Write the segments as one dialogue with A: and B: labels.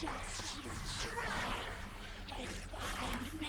A: Just you try and find me.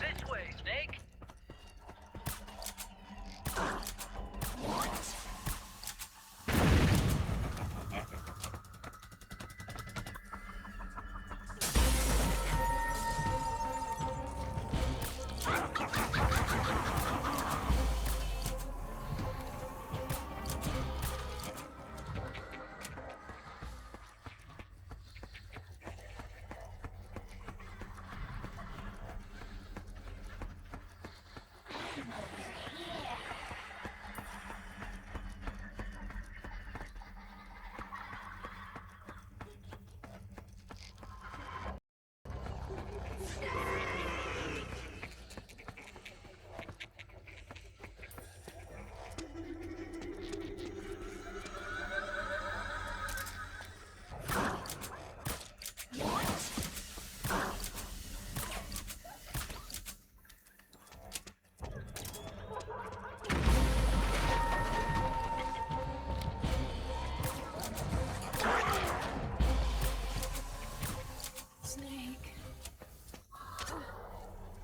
B: This way, Snake!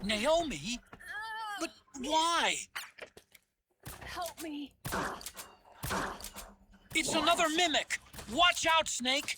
C: Naomi? But why?
A: Help me.
C: It's another mimic! Watch out, Snake!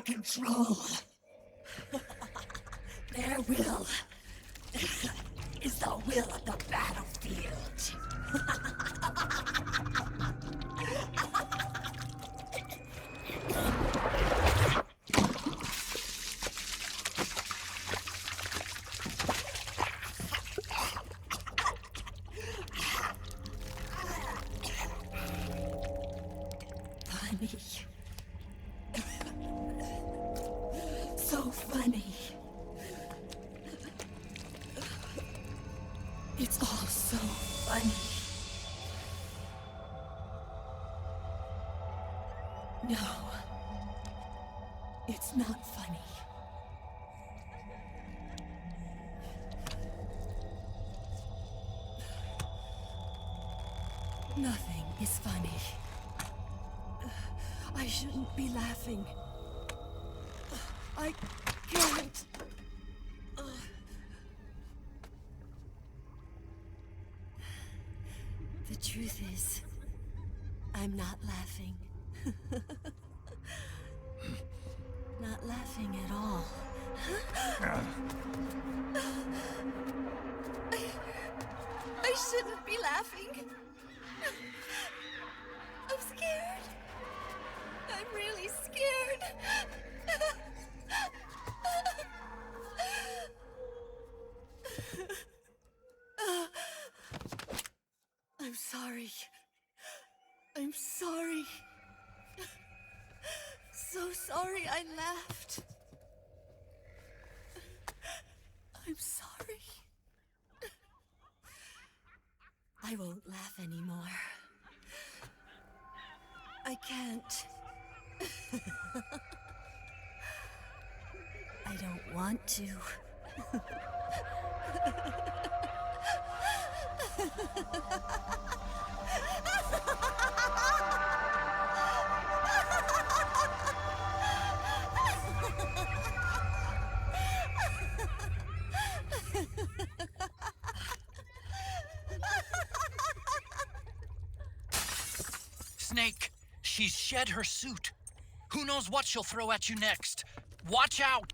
A: control. Their will is the will of the battlefield. Funny. So funny. It's all so funny. No. It's not funny. Nothing is funny. I shouldn't be laughing. I can't. The truth is, I'm not laughing. Not laughing at all. I shouldn't be laughing. I'm scared. I'm really scared. I'm sorry. I'm sorry. So sorry I laughed. I'm sorry. I won't laugh anymore. I can't. I don't want to.
C: Snake, she's shed her suit. Who knows what she'll throw at you next? Watch out!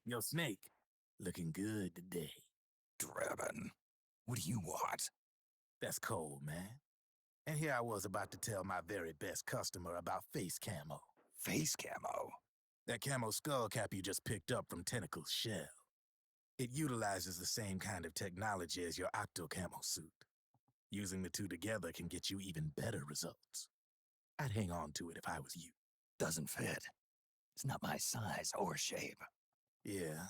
D: Yo, Snake, looking good today.
E: Drebin, what do you want?
D: That's cold, man. And here I was about to tell my very best customer about face camo.
E: Face camo?
D: That camo skull cap you just picked up from Tentacle's shell. It utilizes the same kind of technology as your Octo camo suit. Using the two together can get you even better results. I'd hang on to it if I was you.
E: Doesn't fit. It's not my size or shape.
D: Yeah,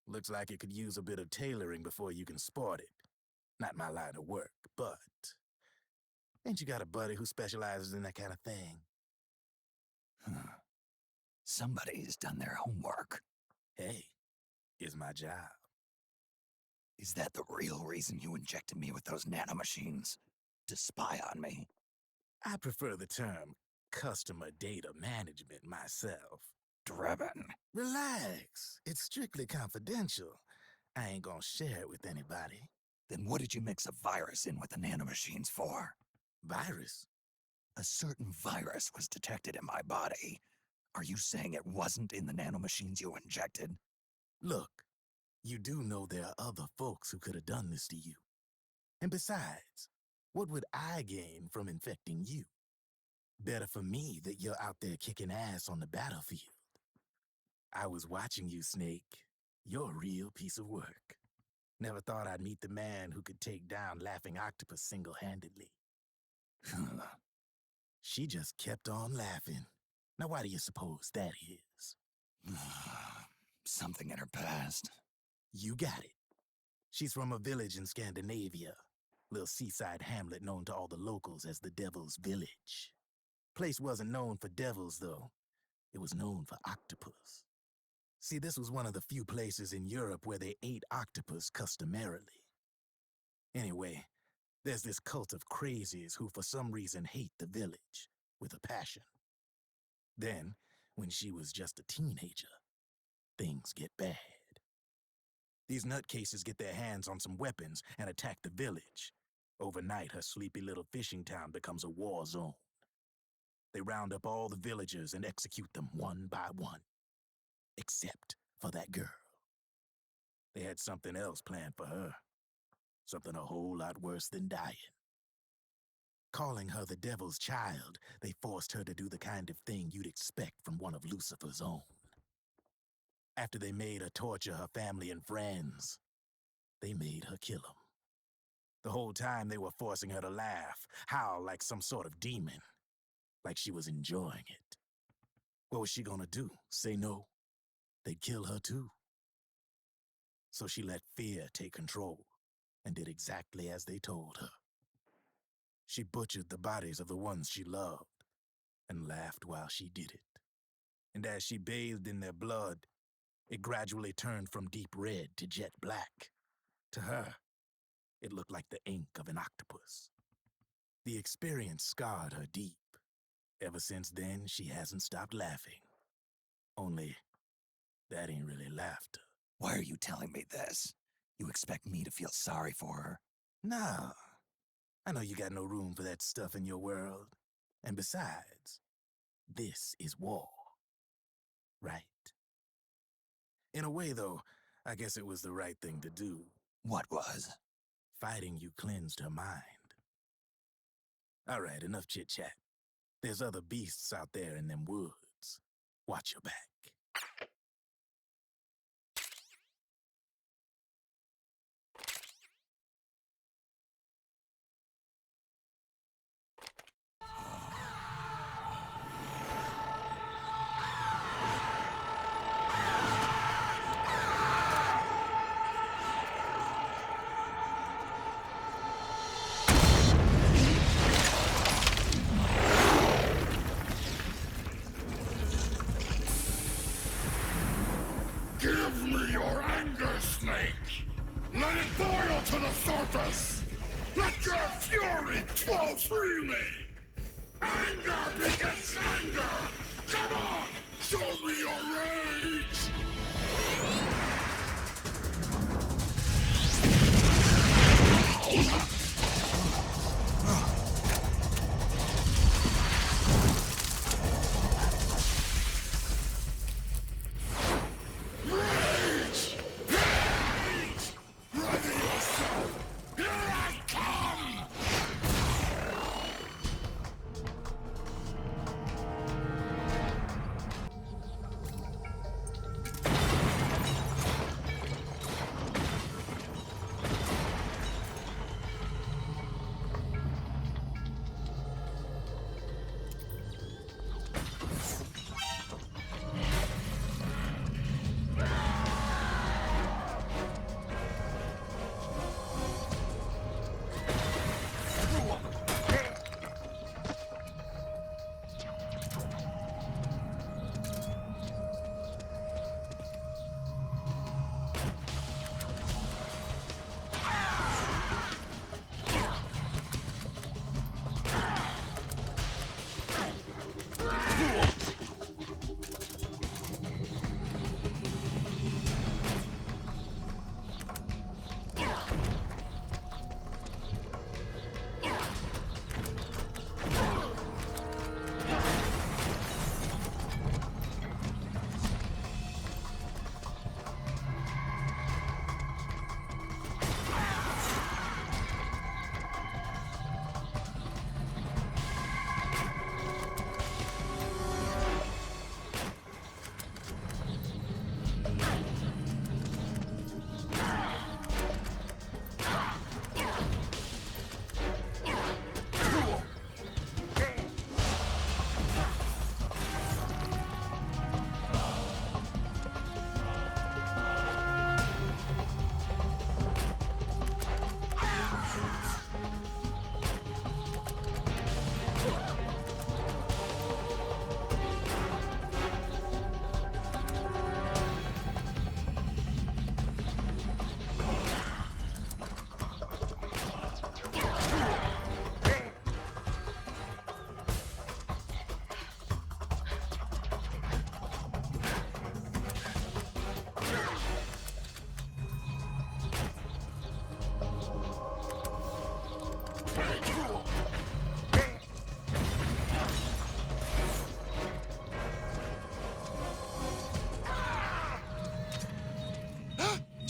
D: looks like it could use a bit of tailoring before you can sport it. Not my line of work, but... Ain't you got a buddy who specializes in that kind of thing?
E: Somebody's done their homework.
D: Hey, it's my job.
E: Is that the real reason you injected me with those nanomachines? To spy on me?
D: I prefer the term customer data management myself.
E: Drebin.
D: Relax. It's strictly confidential. I ain't gonna share it with anybody.
E: Then what did you mix a virus in with the nanomachines for?
D: Virus?
E: A certain virus was detected in my body. Are you saying it wasn't in the nanomachines you injected?
D: Look, you do know there are other folks who could have done this to you. And besides, what would I gain from infecting you? Better for me that you're out there kicking ass on the battlefield. I was watching you, Snake. You're a real piece of work. Never thought I'd meet the man who could take down Laughing Octopus single-handedly. She just kept on laughing. Now why do you suppose that is?
E: Something in her past.
D: You got it. She's from a village in Scandinavia. Little seaside hamlet known to all the locals as the Devil's Village. Place wasn't known for devils, though. It was known for octopus. See, this was one of the few places in Europe where they ate octopus customarily. Anyway, there's this cult of crazies who for some reason hate the village with a passion. Then, when she was just a teenager, things get bad. These nutcases get their hands on some weapons and attack the village. Overnight, her sleepy little fishing town becomes a war zone. They round up all the villagers and execute them one by one. Except for that girl. They had something else planned for her. Something a whole lot worse than dying. Calling her the Devil's Child, they forced her to do the kind of thing you'd expect from one of Lucifer's own. After they made her torture her family and friends, they made her kill them. The whole time they were forcing her to laugh, howl like some sort of demon. Like she was enjoying it. What was she gonna do? Say no? They'd kill her too. So she let fear take control and did exactly as they told her. She butchered the bodies of the ones she loved and laughed while she did it. And as she bathed in their blood, it gradually turned from deep red to jet black. To her, it looked like the ink of an octopus. The experience scarred her deep. Ever since then, she hasn't stopped laughing. Only, that ain't really laughter.
E: Why are you telling me this? You expect me to feel sorry for her?
D: Nah. I know you got no room for that stuff in your world. And besides, this is war. Right? In a way, though, I guess it was the right thing to do.
E: What was?
D: Fighting you cleansed her mind. All right, enough chit-chat. There's other beasts out there in them woods. Watch your back.
F: Give me your anger, Snake! Let it boil to the surface! Let your fury flow freely! Anger begets anger! Come on! Show me your rage! Rage!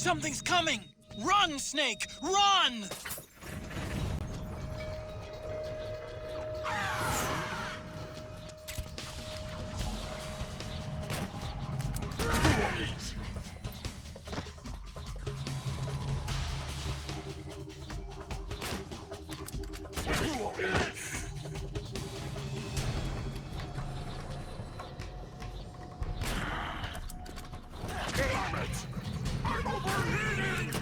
C: Something's coming! Run, Snake! Run!
F: Damn it! I'm overheating!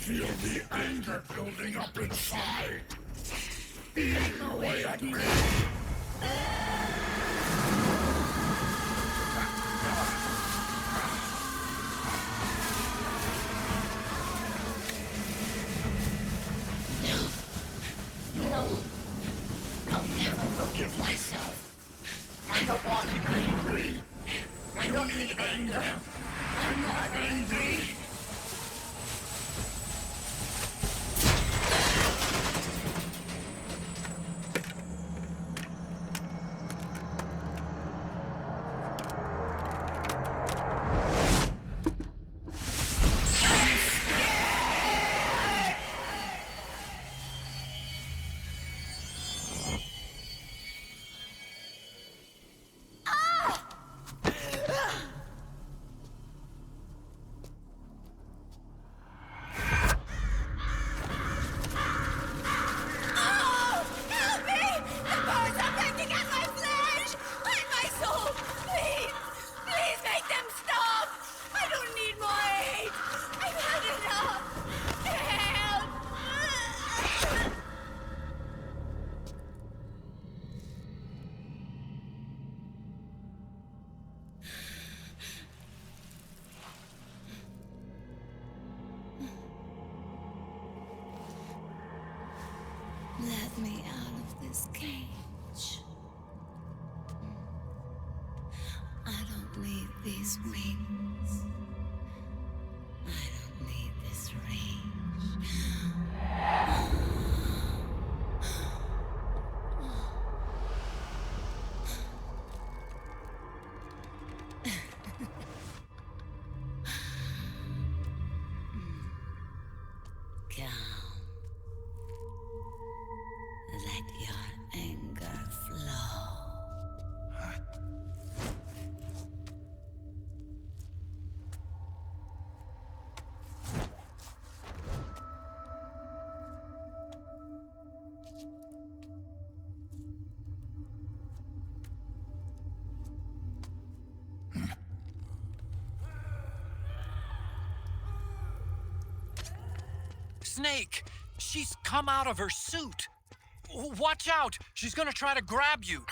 F: Feel the anger building up inside. Eating away at me. No. I'll never forgive myself. I don't want to be angry. I don't need anger. I'm not angry.
A: Let me out of this cage. I don't need these wings. I don't need this range. Calm. Let your anger flow.
C: Snake! She's come out of her suit! Watch out! She's gonna try to grab you!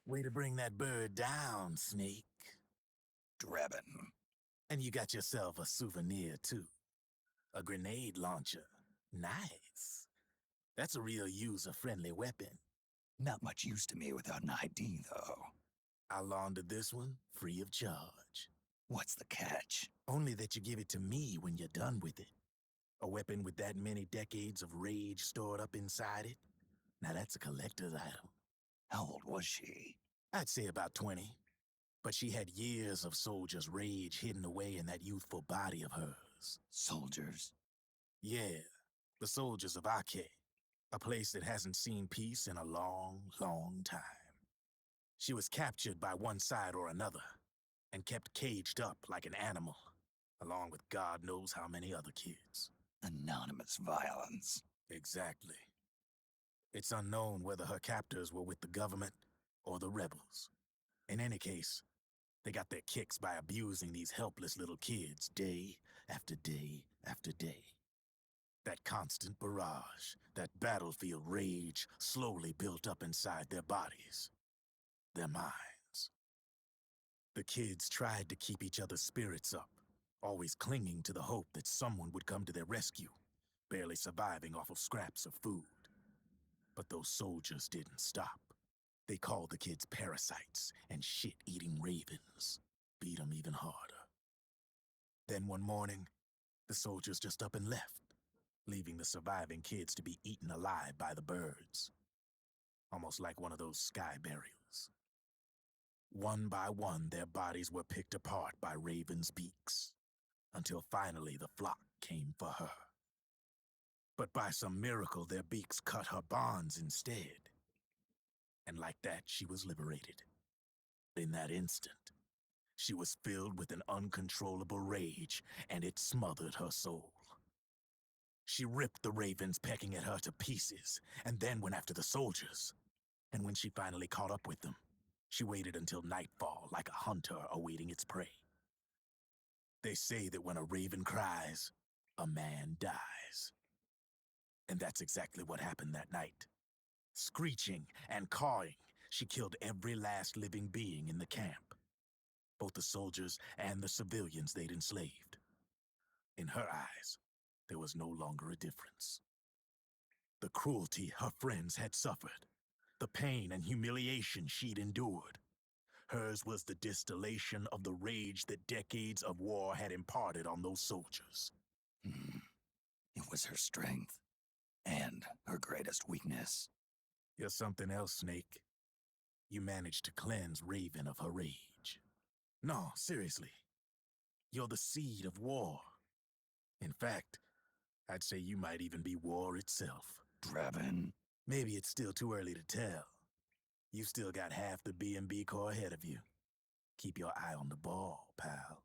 D: Way to bring that bird down, Snake.
E: Drebin.
D: And you got yourself a souvenir, too. A grenade launcher. Nice. That's a real user-friendly weapon.
E: Not much use to me without an ID, though.
D: I'll launder this one free of charge.
E: What's the catch?
D: Only that you give it to me when you're done with it. A weapon with that many decades of rage stored up inside it? Now that's a collector's item.
E: How old was she?
D: I'd say about 20. But she had years of soldiers' rage hidden away in that youthful body of hers.
E: Soldiers?
D: Yeah, the soldiers of Ake. A place that hasn't seen peace in a long, long time. She was captured by one side or another, and kept caged up like an animal, along with God knows how many other kids.
E: Anonymous violence.
D: Exactly. It's unknown whether her captors were with the government or the rebels. In any case, they got their kicks by abusing these helpless little kids day after day after day. That constant barrage, that battlefield rage slowly built up inside their bodies, their minds. The kids tried to keep each other's spirits up, always clinging to the hope that someone would come to their rescue, barely surviving off of scraps of food. But those soldiers didn't stop. They called the kids parasites and shit-eating ravens, beat them even harder. Then one morning, the soldiers just up and left, leaving the surviving kids to be eaten alive by the birds. Almost like one of those sky burials. One by one, their bodies were picked apart by ravens' beaks, until finally the flock came for her. But by some miracle, their beaks cut her bonds instead. And like that, she was liberated. In that instant, she was filled with an uncontrollable rage, and it smothered her soul. She ripped the ravens pecking at her to pieces, and then went after the soldiers. And when she finally caught up with them, she waited until nightfall like a hunter awaiting its prey. They say that when a raven cries, a man dies. And that's exactly what happened that night. Screeching and cawing, she killed every last living being in the camp, both the soldiers and the civilians they'd enslaved. In her eyes, there was no longer a difference. The cruelty her friends had suffered, the pain and humiliation she'd endured, hers was the distillation of the rage that decades of war had imparted on those soldiers.
E: It was her strength, and her greatest weakness.
D: You're something else, Snake. You managed to cleanse Raven of her rage. No, seriously. You're the seed of war. In fact, I'd say you might even be war itself.
E: Drebin.
D: Maybe it's still too early to tell. You've still got half the B&B Corps ahead of you. Keep your eye on the ball, pal.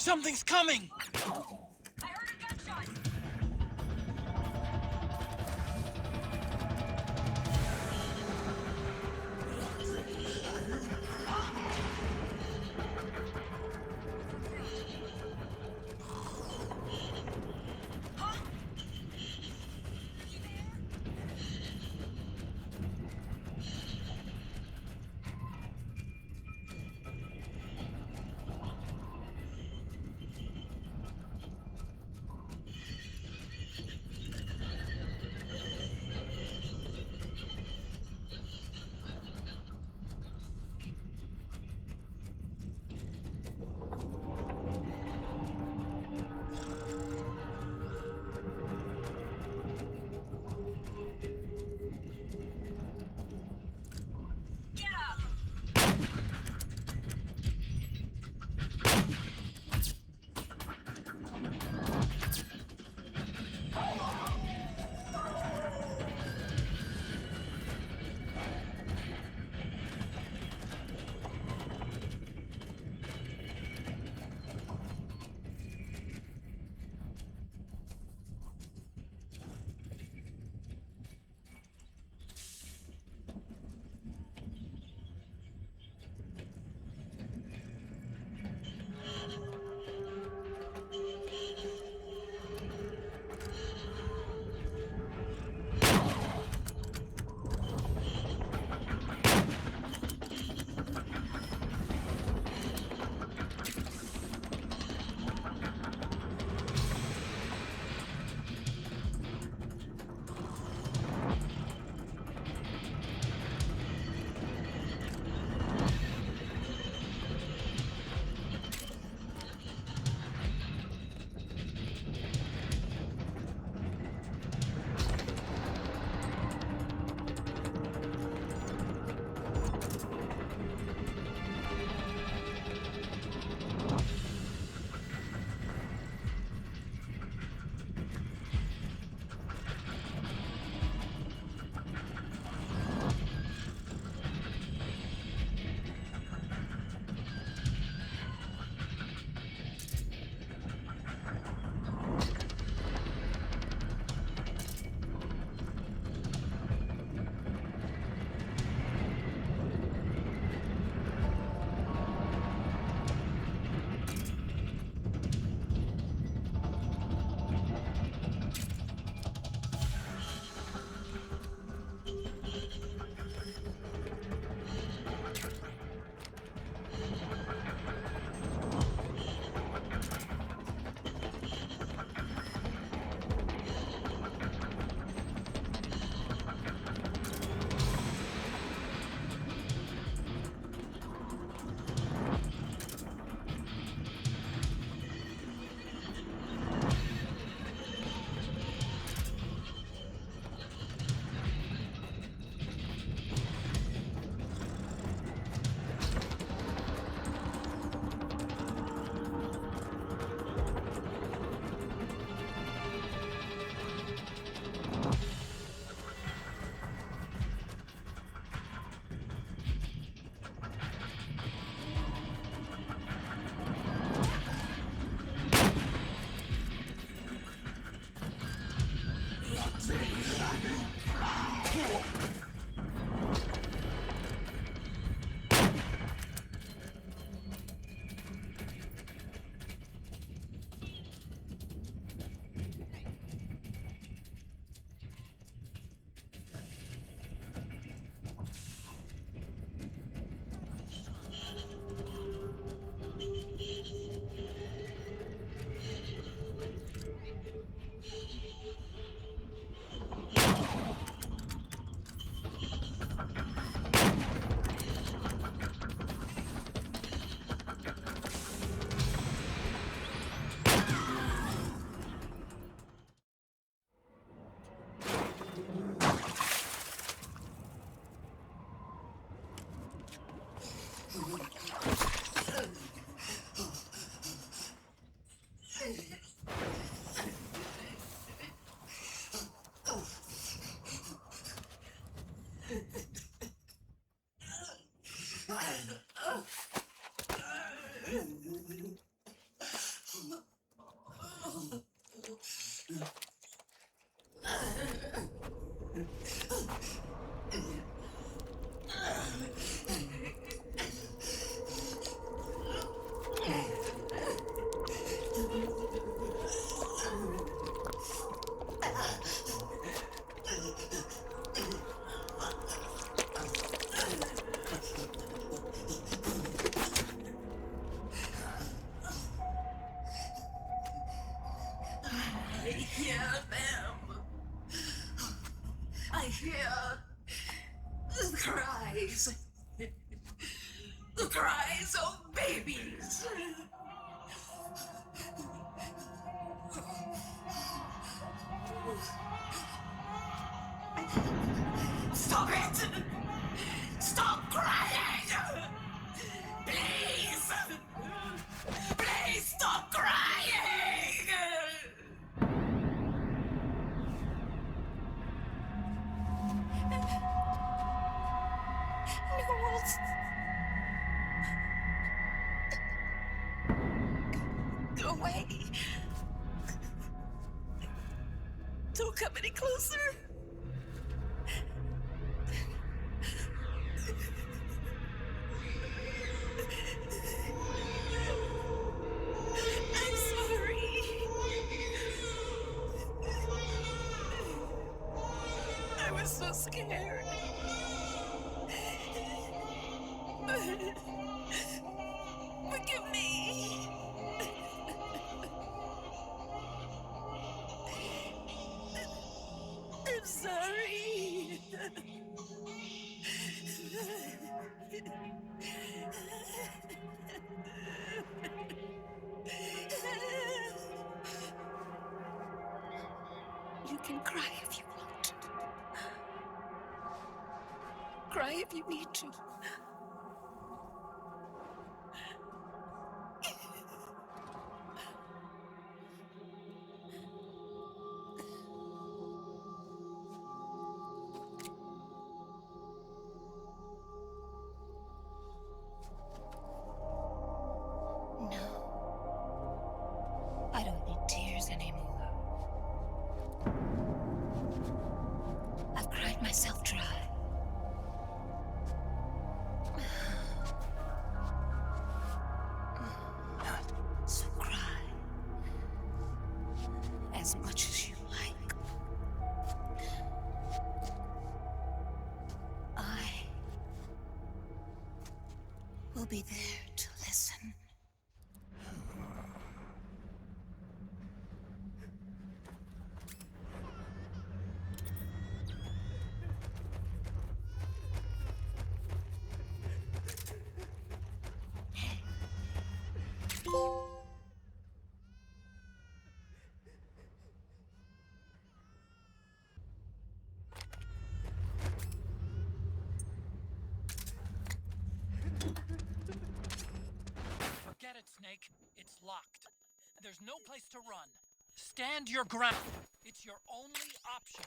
C: Something's coming!
A: I heard a gunshot! The cries of babies. Stop it! Stop crying! Please! Please stop crying! Knowles! Go away! Don't come any closer! I'm sorry. I was so scared. Forgive me. I'm sorry. You can cry if you want. Cry if you need to. No. I don't need tears anymore. I've cried myself dry. So cry as much as you like. I will be there to listen.
C: Forget it, Snake. It's locked. There's no place to run. Stand your ground. It's your only option.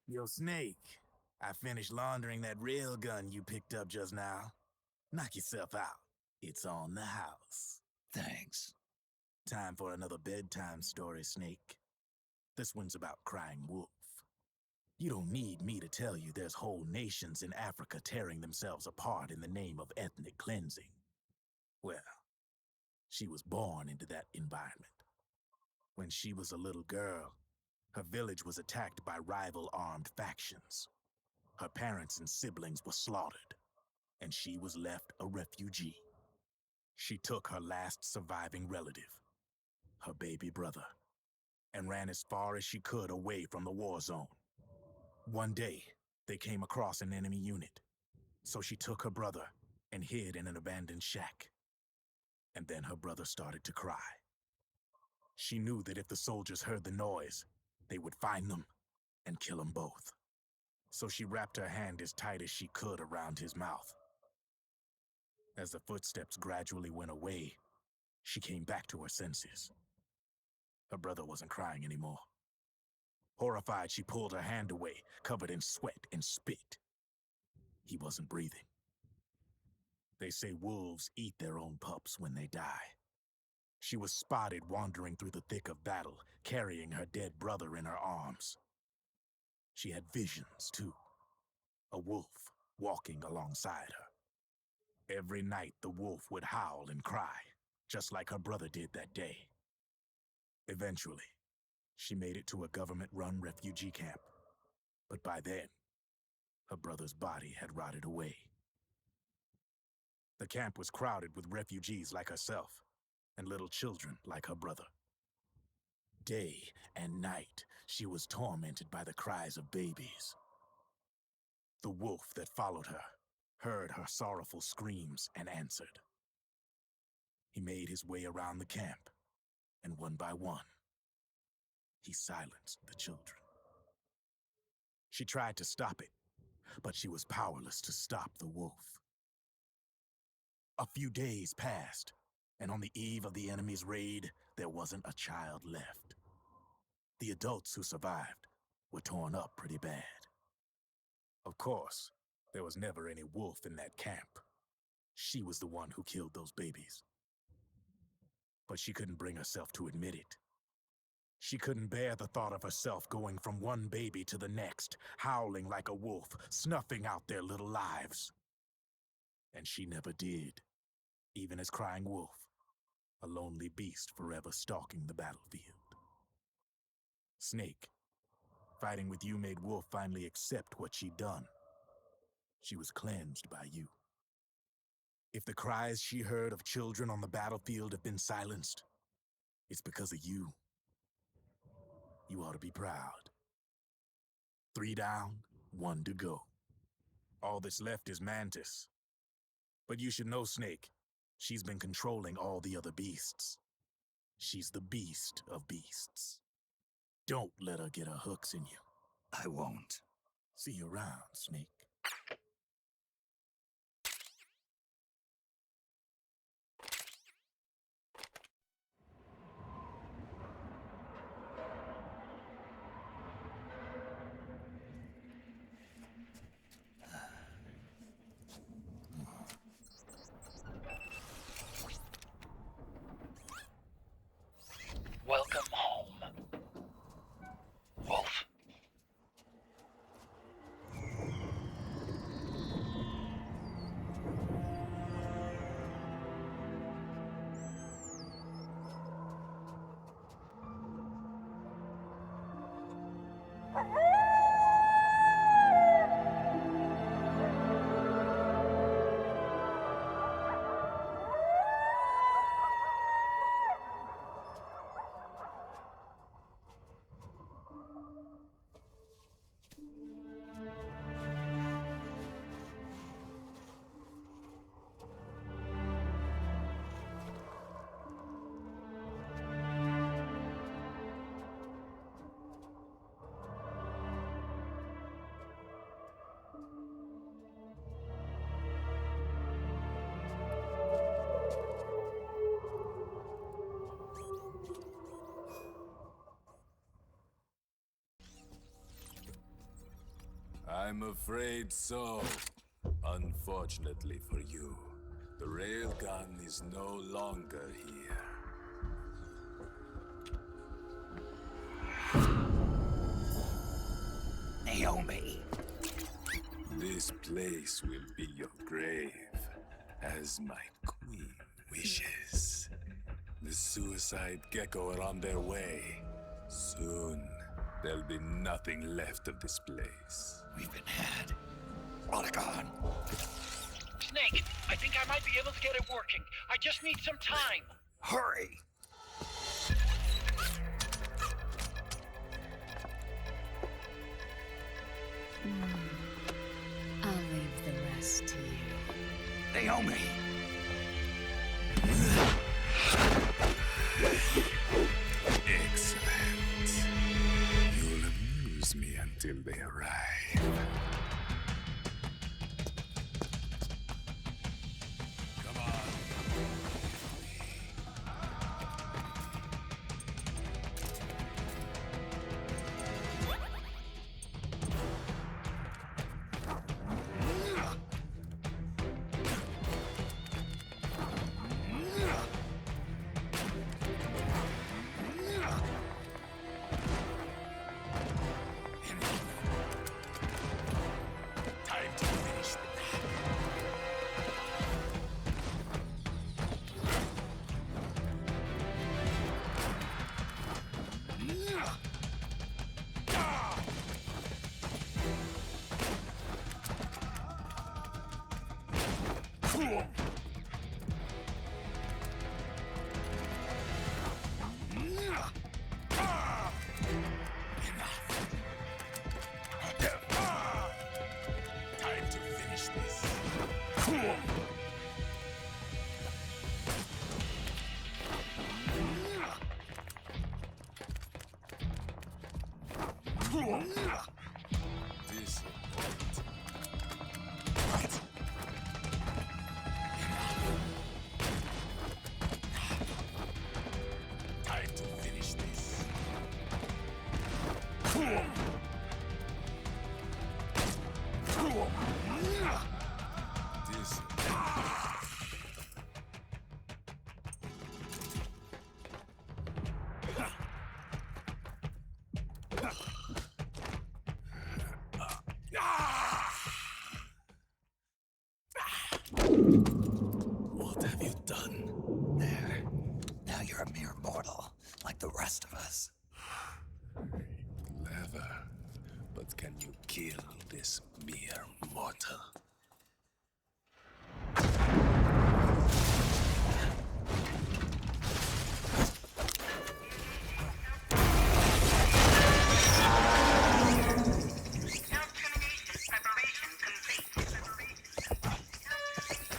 D: Yo, Snake, I finished laundering that railgun you picked up just now. Knock yourself out. It's on the house.
E: Thanks.
D: Time for another bedtime story, Snake. This one's about crying wolf. You don't need me to tell you there's whole nations in Africa tearing themselves apart in the name of ethnic cleansing. Well, she was born into that environment. When she was a little girl, her village was attacked by rival armed factions. Her parents and siblings were slaughtered, and she was left a refugee. She took her last surviving relative, her baby brother. and ran as far as she could away from the war zone. One day, they came across an enemy unit, so she took her brother and hid in an abandoned shack. And then her brother started to cry. She knew that if the soldiers heard the noise, they would find them and kill them both. So she wrapped her hand as tight as she could around his mouth. As the footsteps gradually went away, she came back to her senses. Her brother wasn't crying anymore. Horrified, she pulled her hand away, covered in sweat and spit. He wasn't breathing. They say wolves eat their own pups when they die. She was spotted wandering through the thick of battle, carrying her dead brother in her arms. She had visions, too. A wolf walking alongside her. Every night, the wolf would howl and cry, just like her brother did that day. Eventually, she made it to a government-run refugee camp. But by then, her brother's body had rotted away. The camp was crowded with refugees like herself, and little children like her brother. Day and night, she was tormented by the cries of babies. The wolf that followed her heard her sorrowful screams and answered. He made his way around the camp, and one by one, he silenced the children. She tried to stop it, but she was powerless to stop the wolf. A few days passed, and on the eve of the enemy's raid, there wasn't a child left. The adults who survived were torn up pretty bad. Of course, there was never any wolf in that camp. She was the one who killed those babies. But she couldn't bring herself to admit it. She couldn't bear the thought of herself going from one baby to the next, howling like a wolf, snuffing out their little lives. And she never did, even as crying wolf, a lonely beast forever stalking the battlefield. Snake, fighting with you made Wolf finally accept what she'd done. She was cleansed by you. If the cries she heard of children on the battlefield have been silenced, it's because of you. You ought to be proud. 3 down, 1 to go. All that's left is Mantis. But you should know, Snake, she's been controlling all the other beasts. She's the beast of beasts. Don't let her get her hooks in you.
E: I won't.
D: See you around, Snake.
B: Welcome home, Wolf.
G: I'm afraid so. Unfortunately for you, the railgun is no longer here.
E: Naomi!
G: This place will be your grave, as my queen wishes. The suicide gecko are on their way. Soon, there'll be nothing left of this place.
E: We've been had. Rodigon!
B: Snake, I think I might be able to get it working. I just need some time.
E: Hurry! Show me.
G: Excellent. You'll amuse me until they arrive. Come on. Time to finish this. Time to finish this. Disappointing. Time to finish this. What have you done?
E: There. Now you're a mere mortal, like the rest of us.
G: Clever. But can you kill this mere mortal?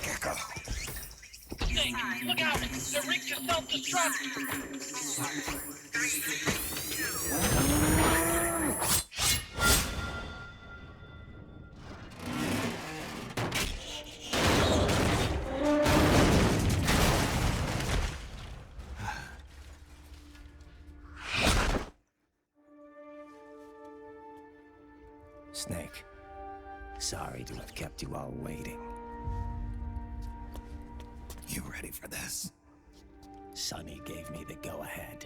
E: Gecko.
B: Snake, look out! They're rigged to self-destruct!
E: Snake. Sorry to have kept you all waiting. You ready for this? Sonny gave me the go-ahead.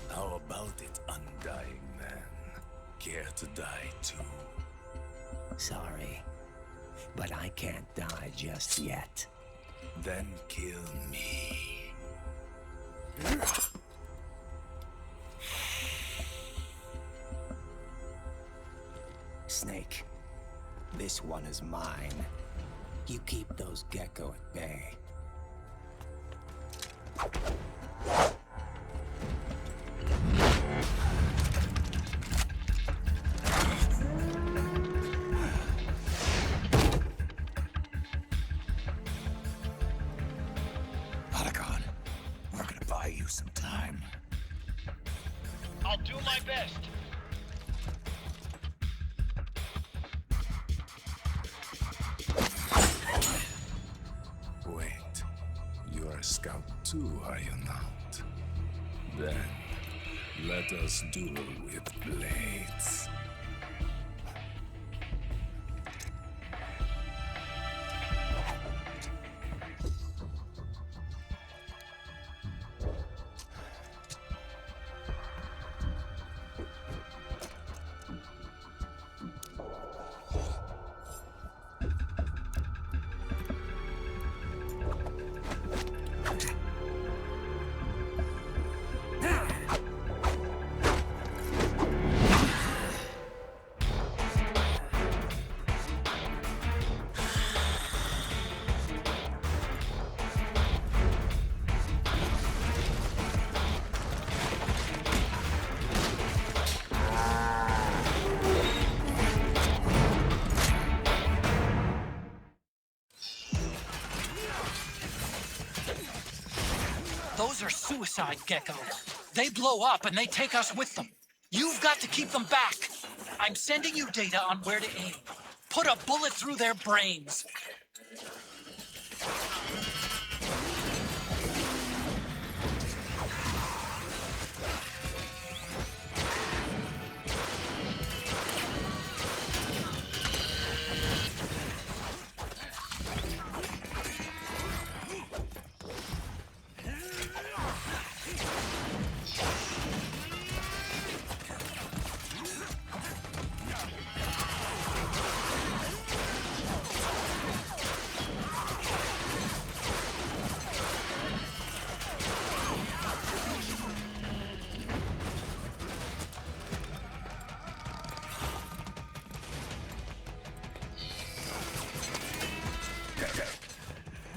G: How about it, undying man? Care to die too?
E: Sorry, but I can't die just yet.
G: Then kill me.
E: Snake, this one is mine. You keep those gecko at bay. Otacon, we're gonna buy you some time.
B: I'll do my best.
G: Wait, you are a scout too, are you not? Then, let us duel with blades.
C: Those are suicide gecko. They blow up and they take us with them. You've got to keep them back. I'm sending you data on where to aim. Put a bullet through their brains.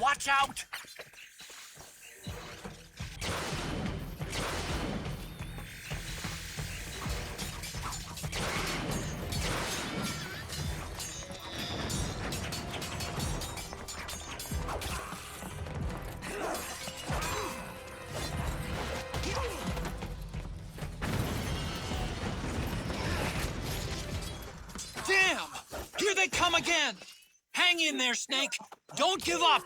C: Watch out! Damn! Here they come again! Hang in there, Snake! Don't give up!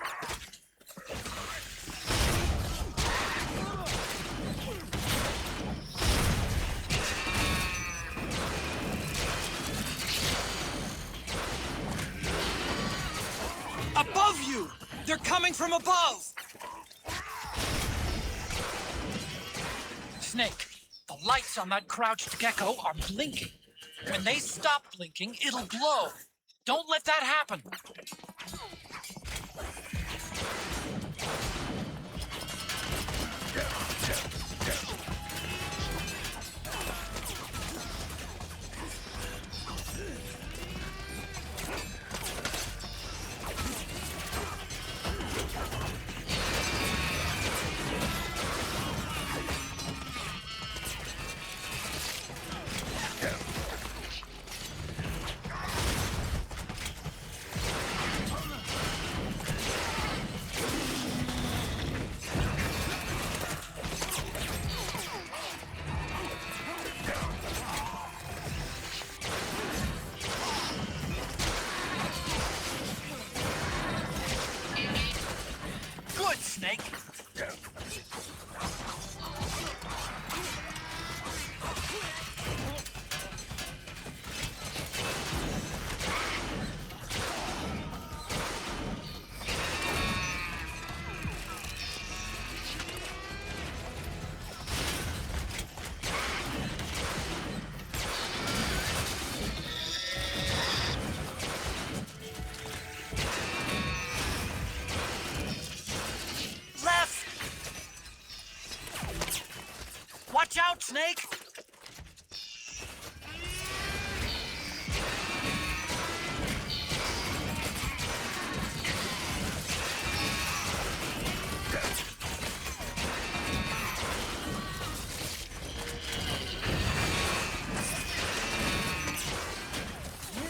C: Above you! They're coming from above! Snake, the lights on that crouched gecko are blinking. When they stop blinking, it'll glow. Don't let that happen. Good, Snake. Watch out, Snake!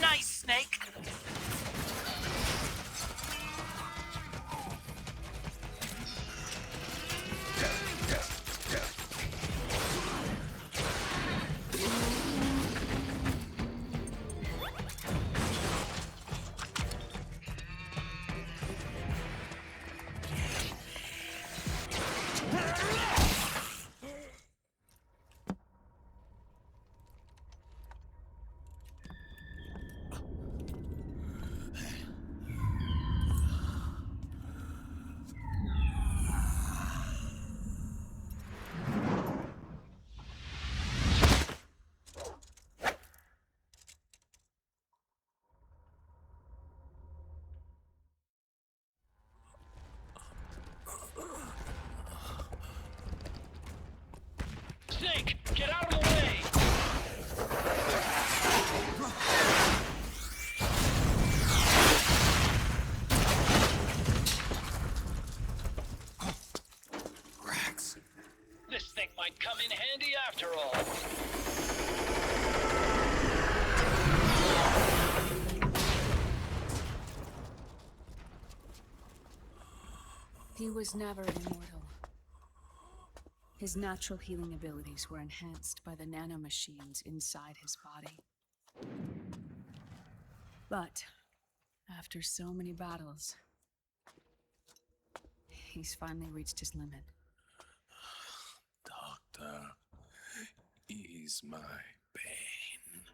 C: Nice, Snake!
B: Snake, get out of the way!
E: Rex.
B: This thing might come in handy after all.
H: He was never immortal. His natural healing abilities were enhanced by the nanomachines inside his body. But after so many battles, he's finally reached his limit.
G: Doctor, ease my pain.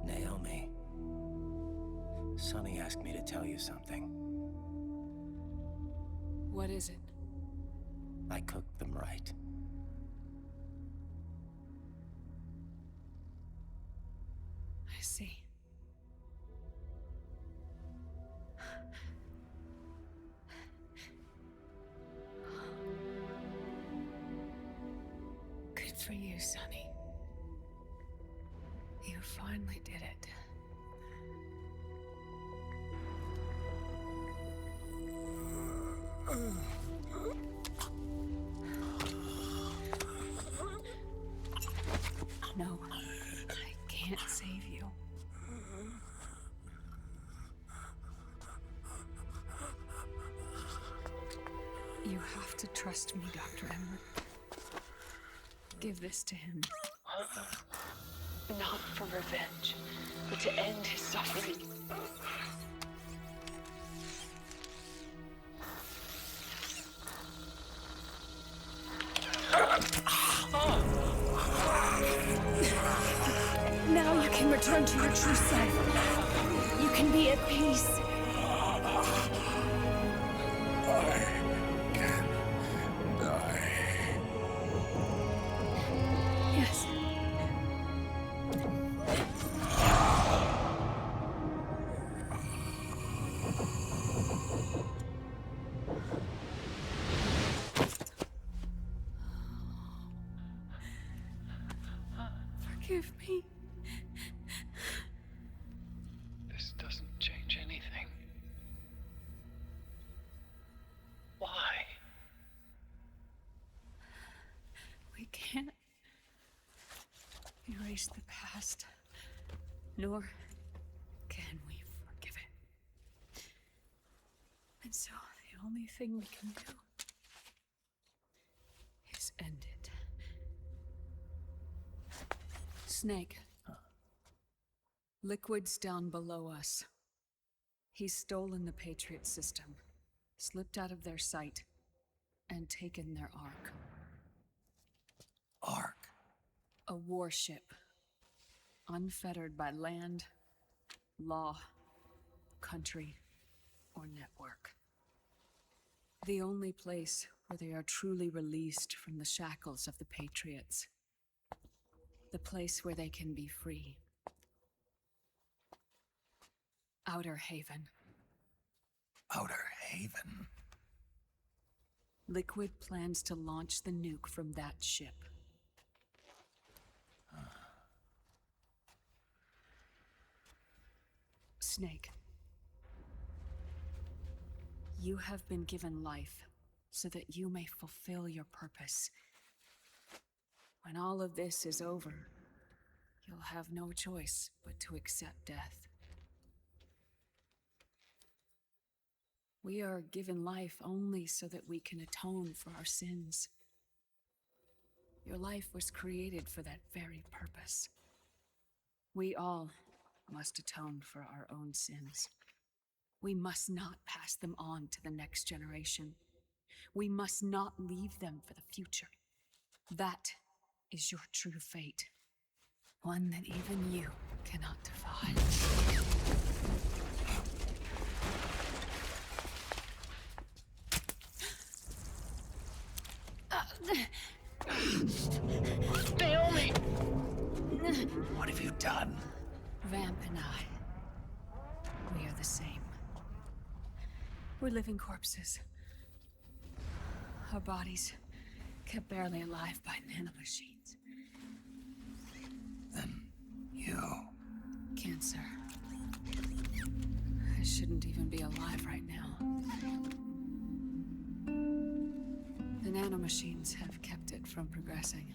I: Naomi, Sonny asked me to tell you something.
H: What is it?
I: I cooked them right.
H: I see. Good for you, Sonny. You finally did it. No, I can't save you. You have to trust me, Dr. Emmer. Give this to him. Not for revenge, but to end his suffering. Now you can return to your true self. You can be at peace.
G: I can die.
H: Yes. Forgive me.
B: This doesn't change anything. Why?
H: We can't erase the past, nor can we forgive it. And so the only thing we can do is end it. Snake. Liquid's down below us. He's stolen the Patriot system, slipped out of their sight, and taken their Ark.
E: Ark.
H: A warship, unfettered by land, law, country, or network. The only place where they are truly released from the shackles of the Patriots. The place where they can be free. Outer Haven.
E: Outer Haven.
H: Liquid plans to launch the nuke from that ship. Snake. You have been given life so that you may fulfill your purpose. When all of this is over, you'll have no choice but to accept death. We are given life only so that we can atone for our sins. Your life was created for that very purpose. We all must atone for our own sins. We must not pass them on to the next generation. We must not leave them for the future. That is your true fate. One that even you cannot defy.
B: Naomi!
E: What have you done?
H: Vamp and I, we are the same. We're living corpses. Our bodies kept barely alive by nanomachines.
E: Then you...
H: Cancer. I shouldn't even be alive right now. The nanomachines have kept it from progressing.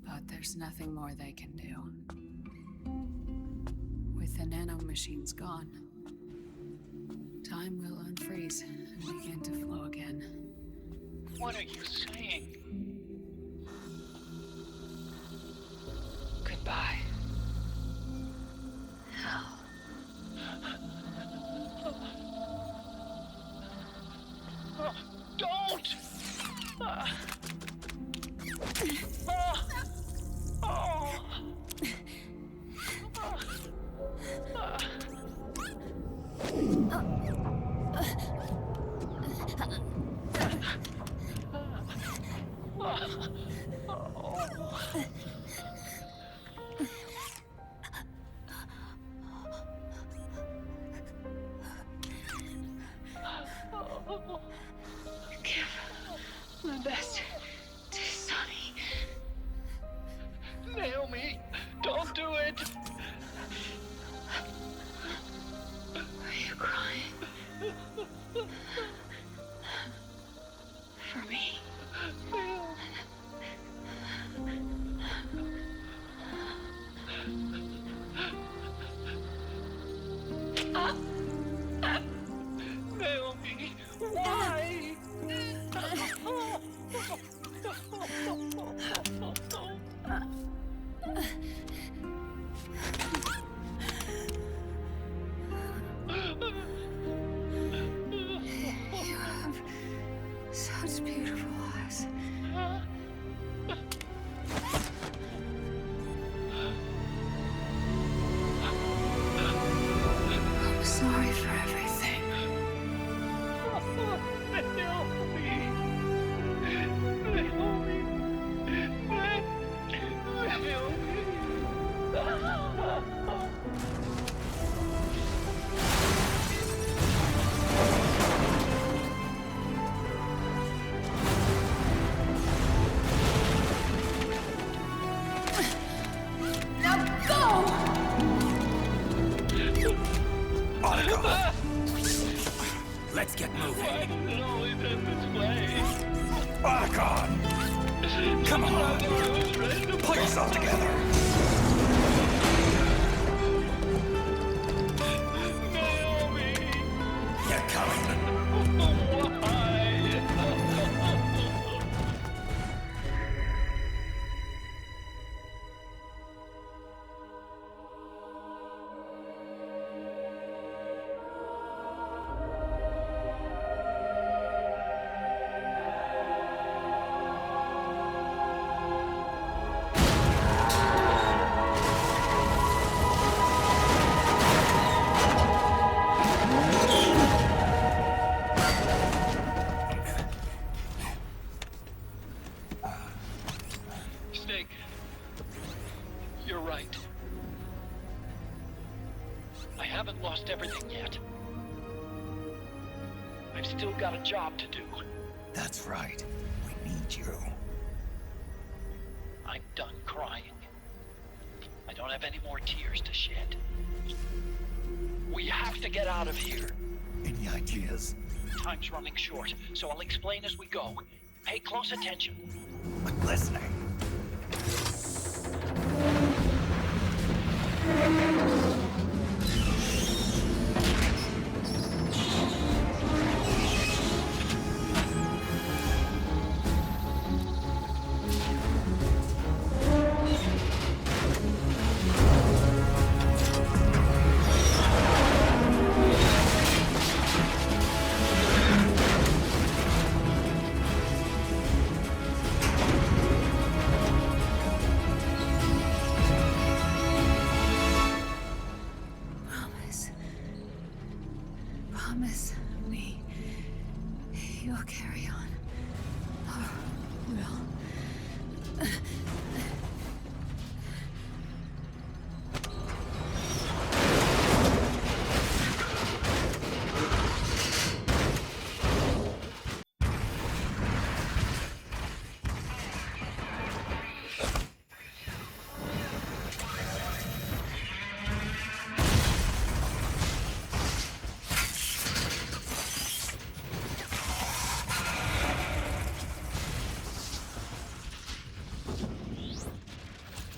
H: But there's nothing more they can do. With the nanomachines gone, time will unfreeze and begin to flow again.
C: What are you saying?
H: Goodbye. Hell.
C: Don't!
H: Give my best to Sonny.
C: Naomi, don't do it!
H: Are you crying? For me?
C: Naomi, why?
H: You have such beautiful eyes. I'm sorry for everything. Now go!
E: Monica! Let's get moving.
C: Why does it always end this way?
E: Monica! Come on! Pull yourself together!
C: Naomi!
E: You're coming!
C: Why? Snake, you're right. I haven't lost everything yet. I've still got a job to do.
E: That's right. We need you.
C: I'm done crying. I don't have any more tears to shed. We have to get out of here.
E: Any ideas?
C: Time's running short, so I'll explain as we go. Pay close attention.
E: I'm listening.
H: Promise. Promise me you'll carry on. Or will.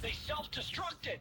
C: They self-destructed!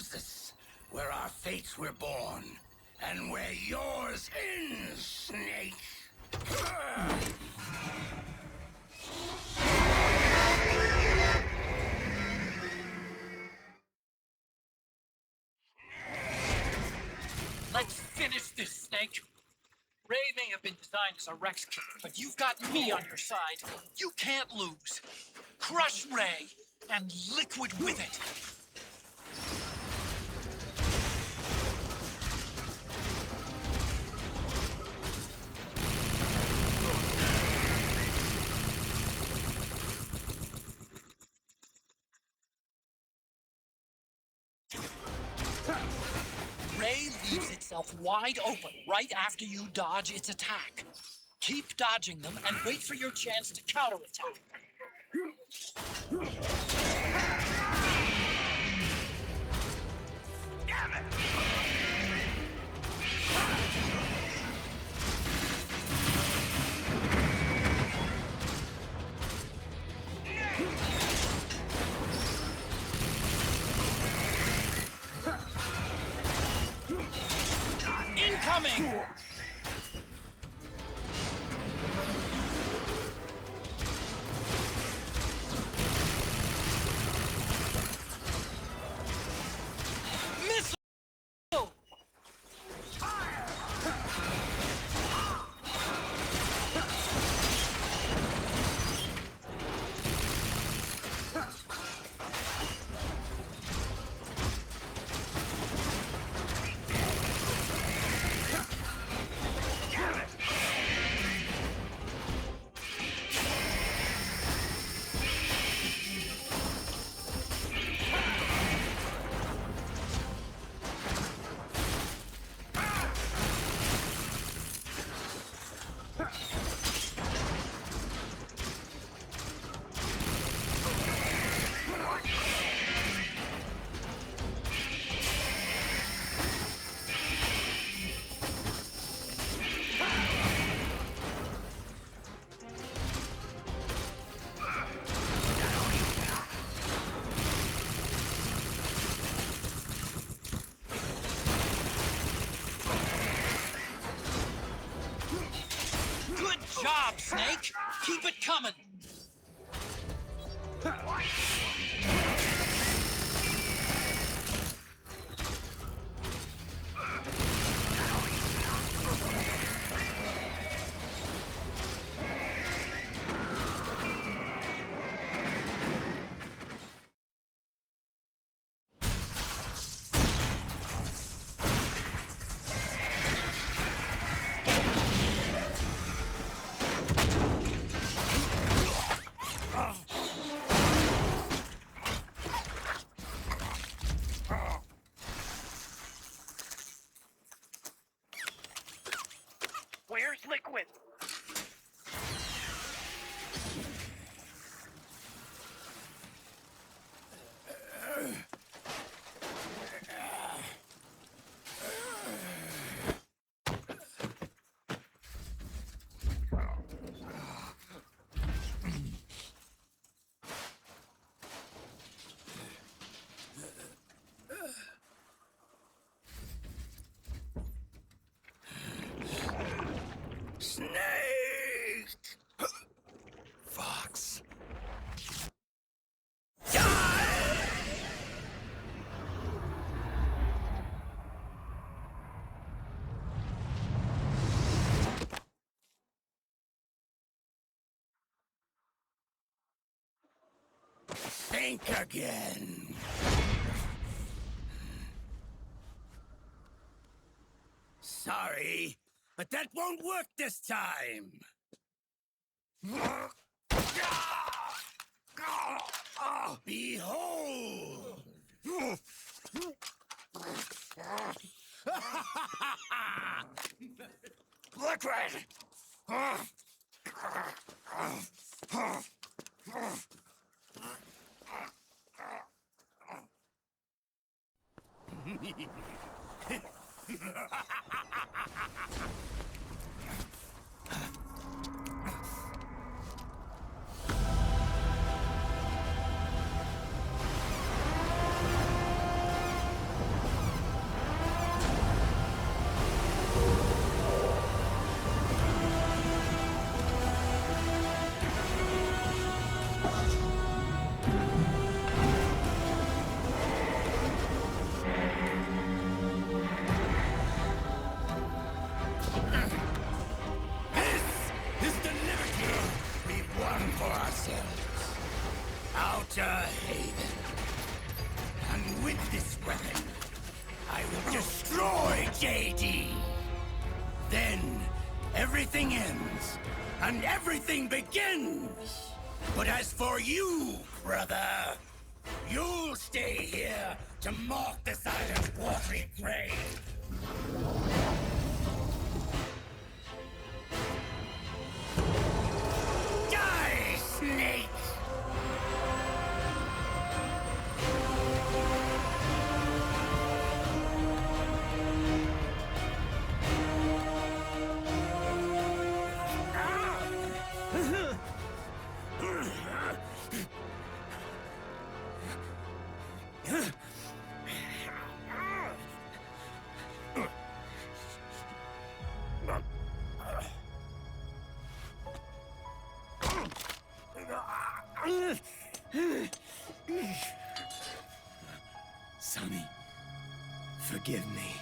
F: Moses, where our fates were born, and where yours ends, Snake.
C: Let's finish this, Snake. Rey may have been designed as a Rex killer, but you've got me on your side. You can't lose. Crush Rey, and Liquid with it. Rey leaves itself wide open right after you dodge its attack. Keep dodging them and wait for your chance to counterattack.
F: Damn it!
C: Incoming! Missile! Good job, Snake! Keep it coming!
B: Where's Liquid?
F: Snake!
E: Fox.
F: Think again. Sorry, but that won't work this time. Behold! Liquid!
A: with this weapon, I will destroy JD. Then, everything ends, and everything begins. But as for you, brother, you'll stay here to mark the silent watery grave. Die, snake! Sonny, forgive me.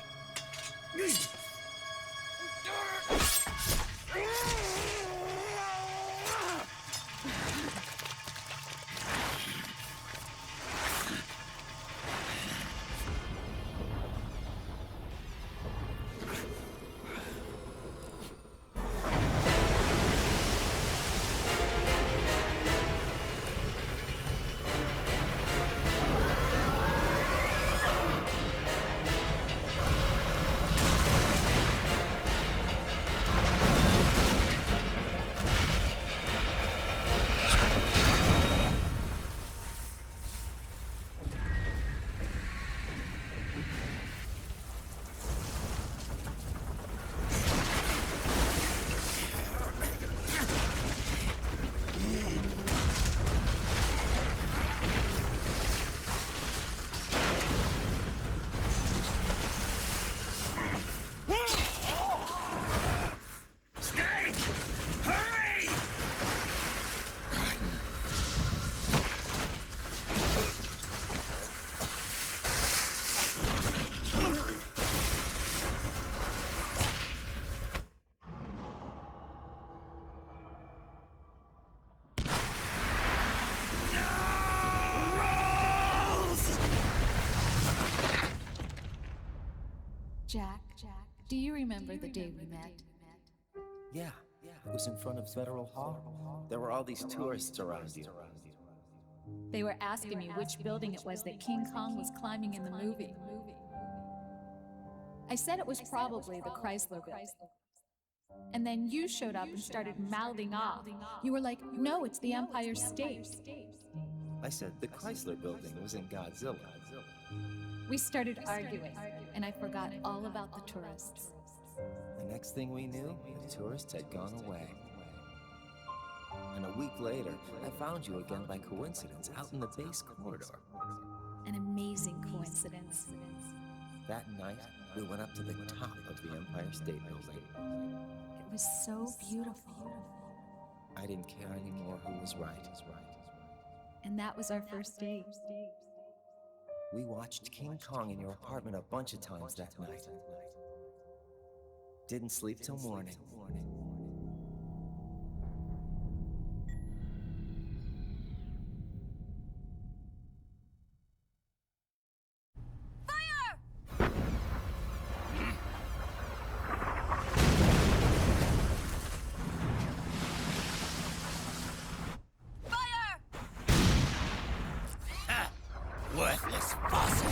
J: Jack, do you remember the day we met?
I: Yeah, it was in front of Federal Hall. There were all these tourists around you.
J: They were asking me which building it was that King Kong was climbing in the movie. I said it was probably the Chrysler Building. And then you showed up and started mouthing off. You were like, no, it's the Empire State.
I: I said the Chrysler Building was in Godzilla.
J: We started arguing, and I forgot all about the tourists.
I: The next thing we knew, the tourists had gone away. And a week later, I found you again by coincidence out in the base corridor.
J: An amazing coincidence.
I: That night, we went up to the top of the Empire State Building.
J: It was so beautiful.
I: I didn't care anymore who was right.
J: And that was our first date.
I: We watched King Kong in your apartment a bunch of times that night. Didn't sleep till morning.
A: Worthless fossil!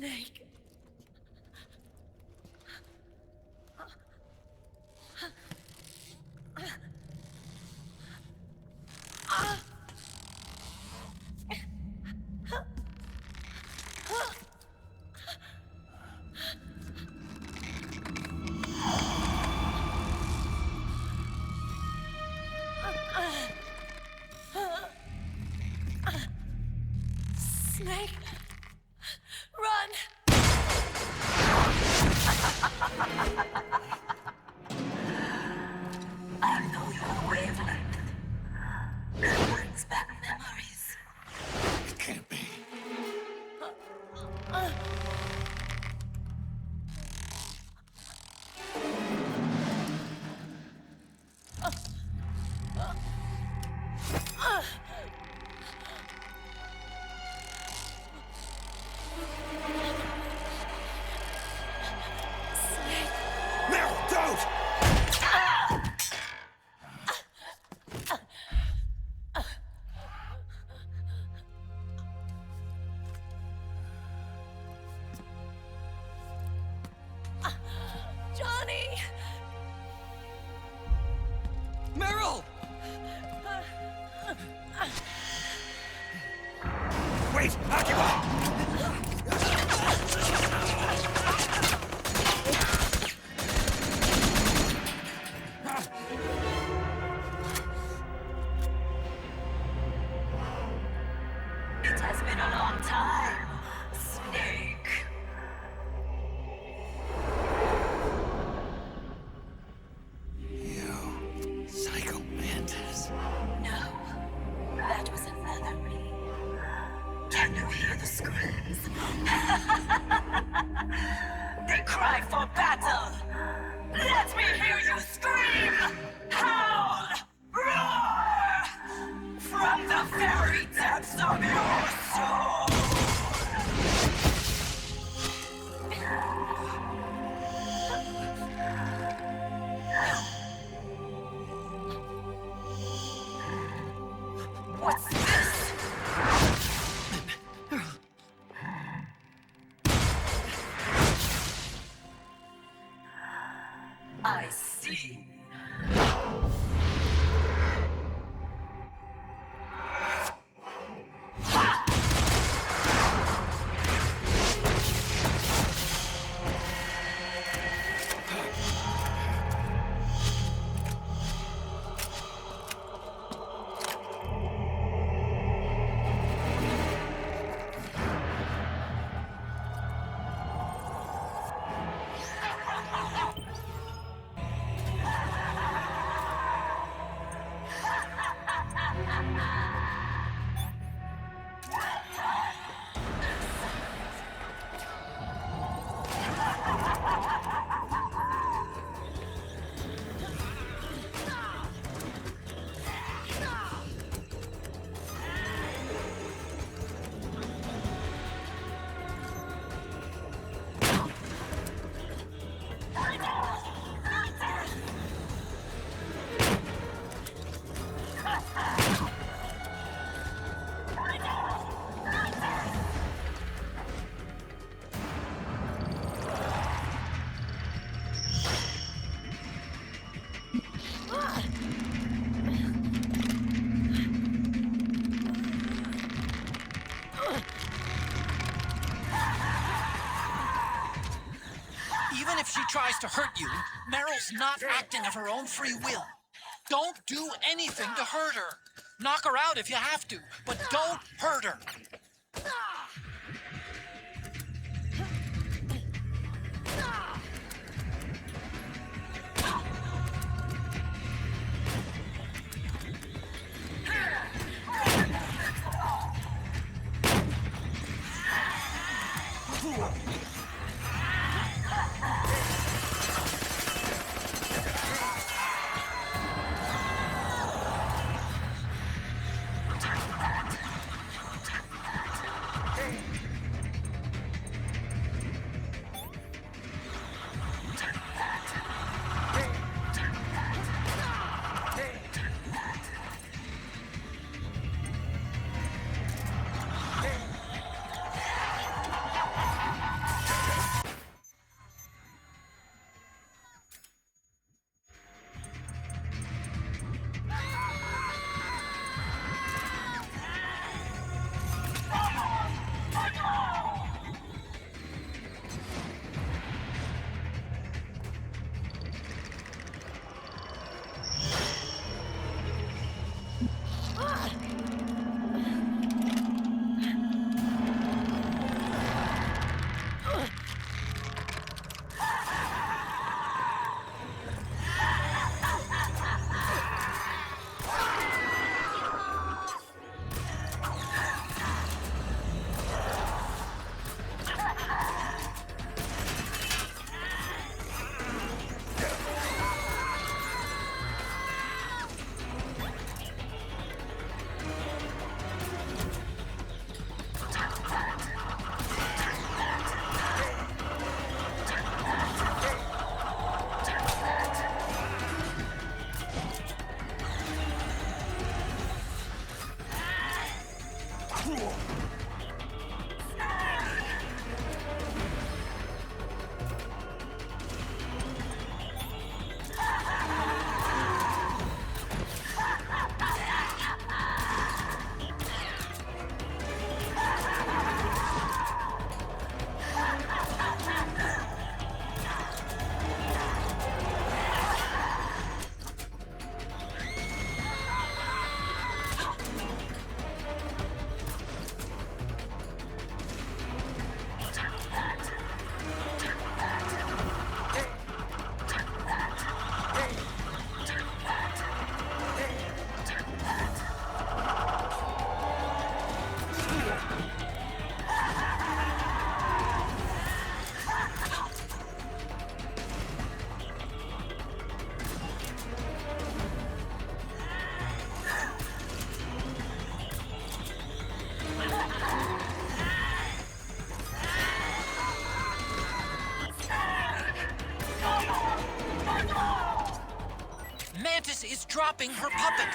K: Snake. Snake, run!
L: I know your wavelength. It brings back memories.
E: It can't be.
F: No, don't!
K: Johnny!
C: Meryl!
F: Wait! Occupy!
L: It has been a long time, Snake.
E: You, Psycho Mantis.
L: No, that was another me. Can you hear the screams? They cry for battle. Let me hear you scream! Howl! Roar! From the very depths of your soul! What's this? I see.
C: Even if she tries to hurt you, Meryl's not acting of her own free will. Don't do anything to hurt her. Knock her out if you have to, but don't hurt her. Mantis is dropping her puppet.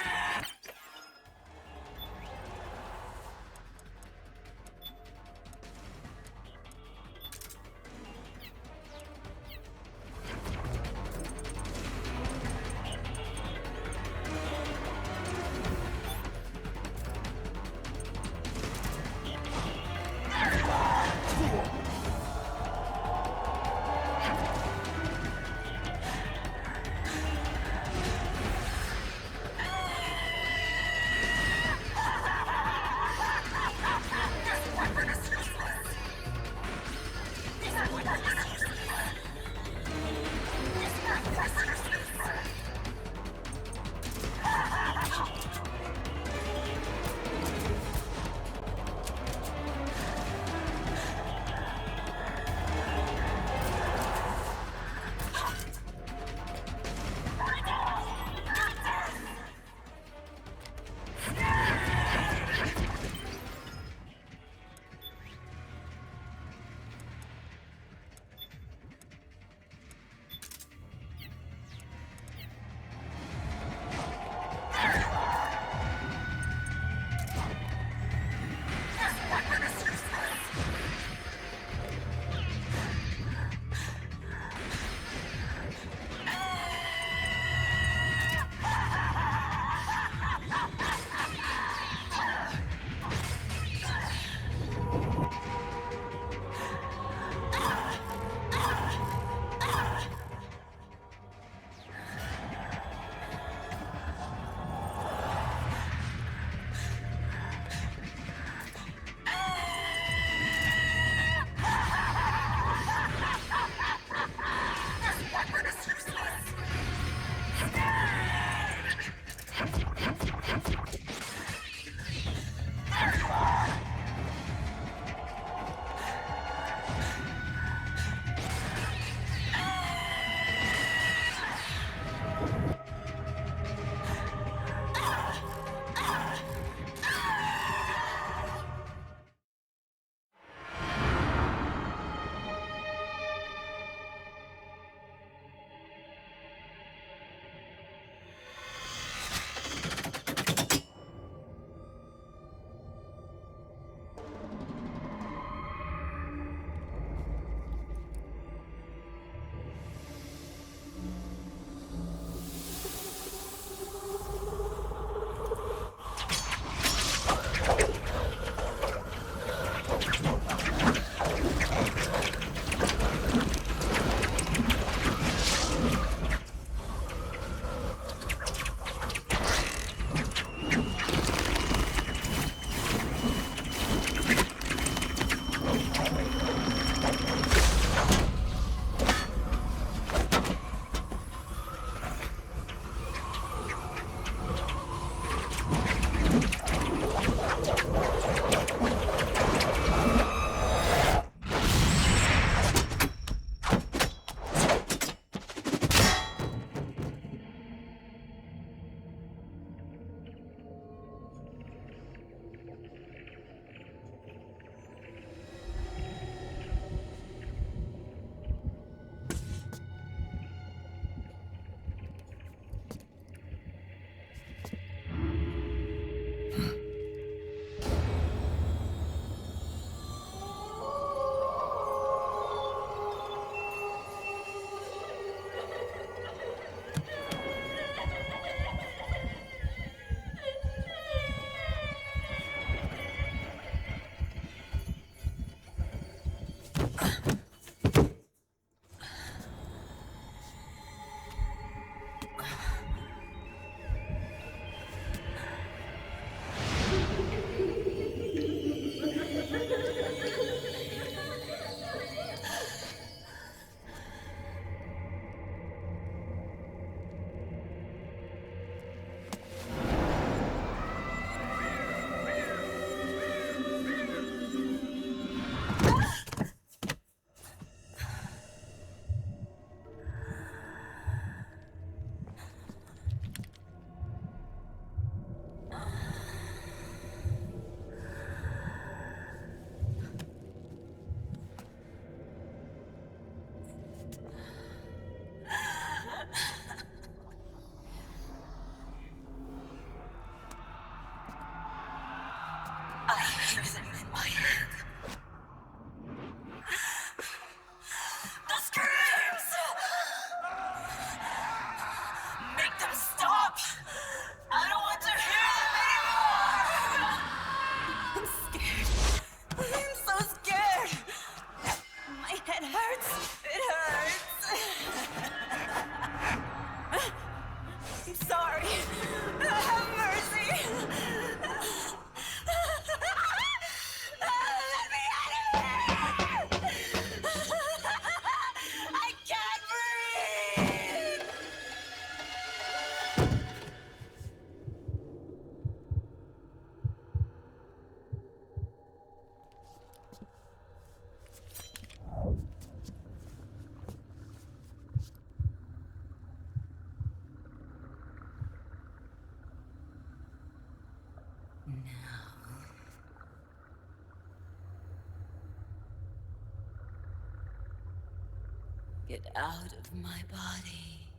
K: Get out of my body.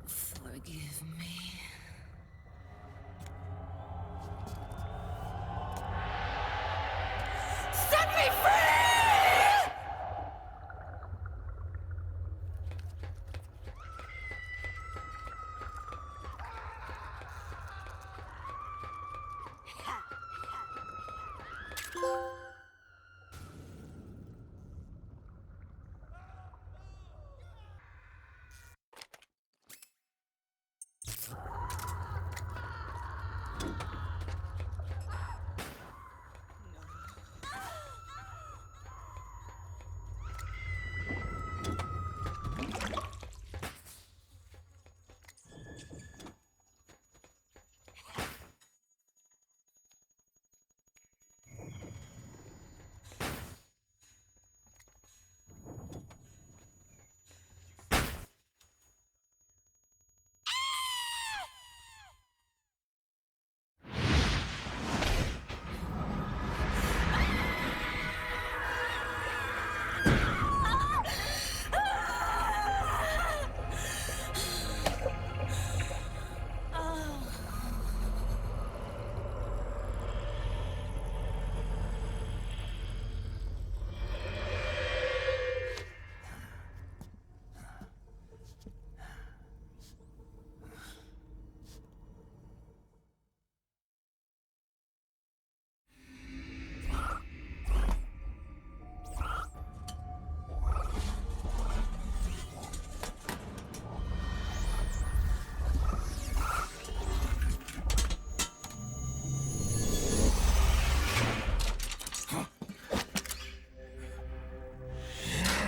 K: Forgive me. Set me free!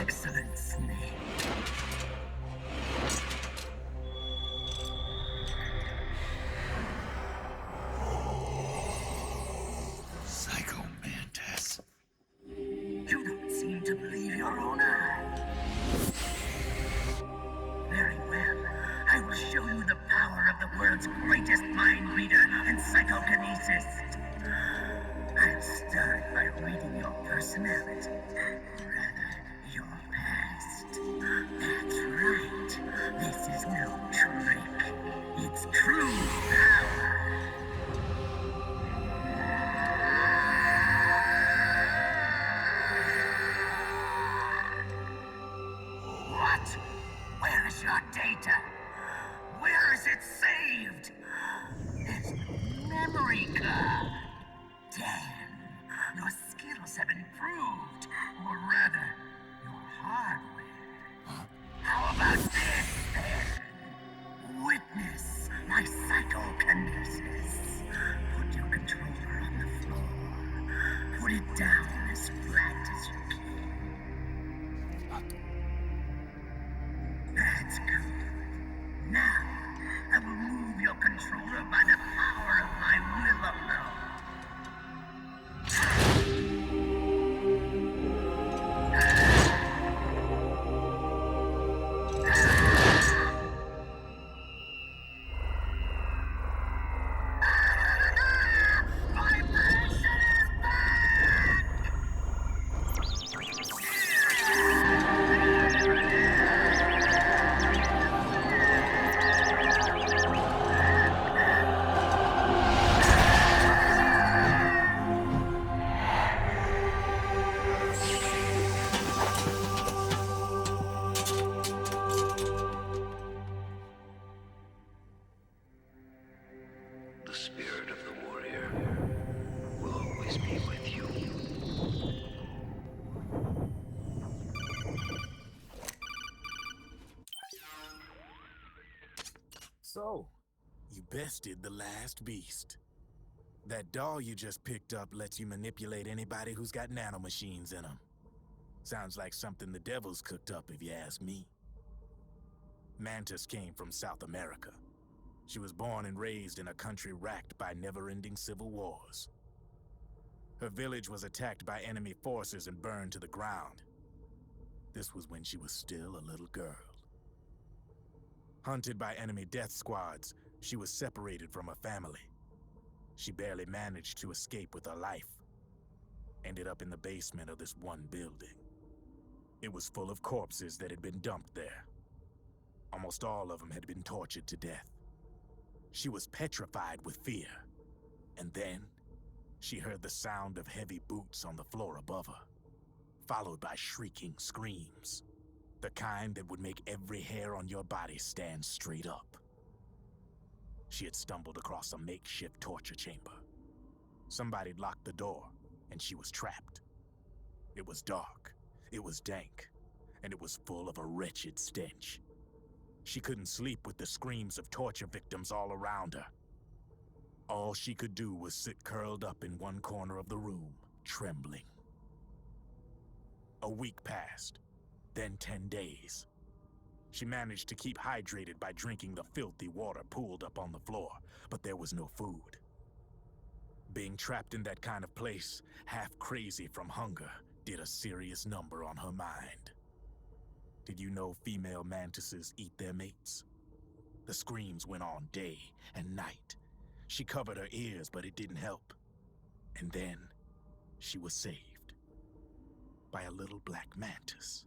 L: Excellent, Snake.
E: Psycho Mantis.
L: You don't seem to believe your own eye. Very well. I will show you the power of the world's greatest mind reader and psychokinesis. I'll start by reading your personality. Rather, your past. That's right. This is no trick. It's true power. What? Where is your data? Where is it saved? There's no memory card. Damn, your skills have improved. Or rather, your hardware. How about this, then? Witness my psychokinesis. Put your controller on the floor. Put it down as flat as you can. That's good. Now, I will move your controller by the power of my will alone.
M: The spirit of the warrior will always be with you.
D: So, you bested the last beast. That doll you just picked up lets you manipulate anybody who's got nanomachines in them. Sounds like something the devil's cooked up, if you ask me. Mantis came from South America. She was born and raised in a country racked by never-ending civil wars. Her village was attacked by enemy forces and burned to the ground. This was when she was still a little girl. Hunted by enemy death squads, she was separated from her family. She barely managed to escape with her life. Ended up in the basement of this one building. It was full of corpses that had been dumped there. Almost all of them had been tortured to death. She was petrified with fear. And then, she heard the sound of heavy boots on the floor above her, followed by shrieking screams. The kind that would make every hair on your body stand straight up. She had stumbled across a makeshift torture chamber. Somebody'd locked the door, and she was trapped. It was dark, it was dank, and it was full of a wretched stench. She couldn't sleep with the screams of torture victims all around her. All she could do was sit curled up in one corner of the room, trembling. A week passed, then 10 days. She managed to keep hydrated by drinking the filthy water pooled up on the floor, but there was no food. Being trapped in that kind of place, half crazy from hunger, did a serious number on her mind. Did you know female mantises eat their mates? The screams went on day and night. She covered her ears, but it didn't help. And then, she was saved by a little black mantis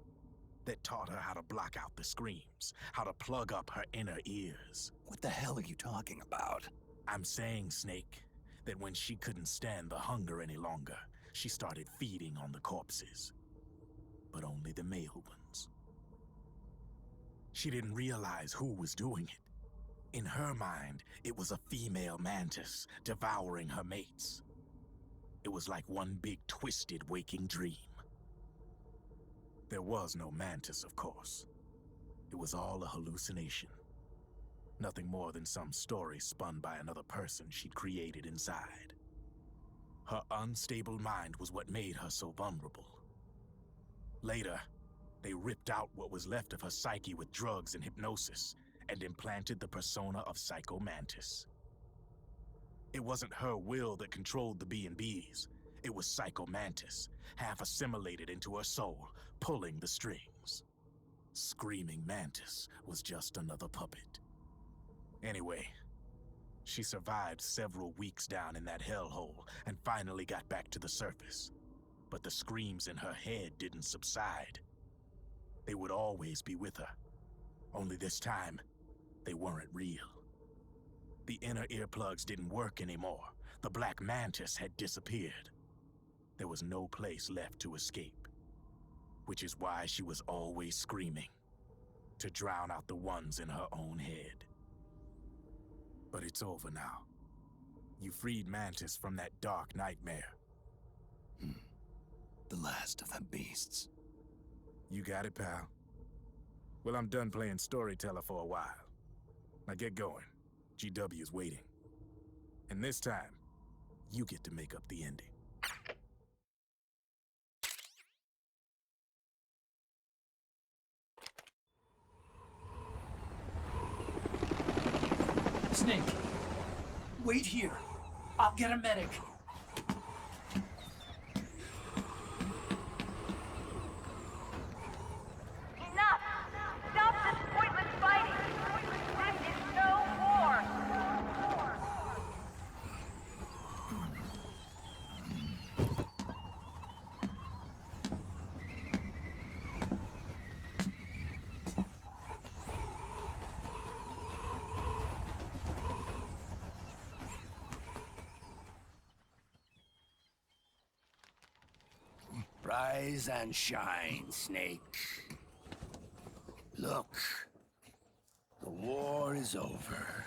D: that taught her how to block out the screams, how to plug up her inner ears.
E: What the hell are you talking about?
D: I'm saying, Snake, that when she couldn't stand the hunger any longer, she started feeding on the corpses. But only the male ones. She didn't realize who was doing it. In her mind, it was a female mantis devouring her mates. It was like one big twisted waking dream. There was no mantis, of course. It was all a hallucination. Nothing more than some story spun by another person she'd created inside. Her unstable mind was what made her so vulnerable. Later, they ripped out what was left of her psyche with drugs and hypnosis, and implanted the persona of Psycho Mantis. It wasn't her will that controlled the B&Bs. It was Psycho Mantis, half assimilated into her soul, pulling the strings. Screaming Mantis was just another puppet. Anyway, she survived several weeks down in that hellhole and finally got back to the surface. But the screams in her head didn't subside. They would always be with her. Only this time, they weren't real. The inner earplugs didn't work anymore. The black mantis had disappeared. There was no place left to escape. Which is why she was always screaming, to drown out the ones in her own head. But it's over now. You freed Mantis from that dark nightmare.
E: The last of them beasts.
D: You got it, pal. Well, I'm done playing storyteller for a while. Now get going. GW's waiting. And this time, you get to make up the ending.
C: Snake, wait here. I'll get a medic.
N: Enough! Stop this pointless fighting! This is no war!
A: Rise and shine, Snake. Look, the war is over.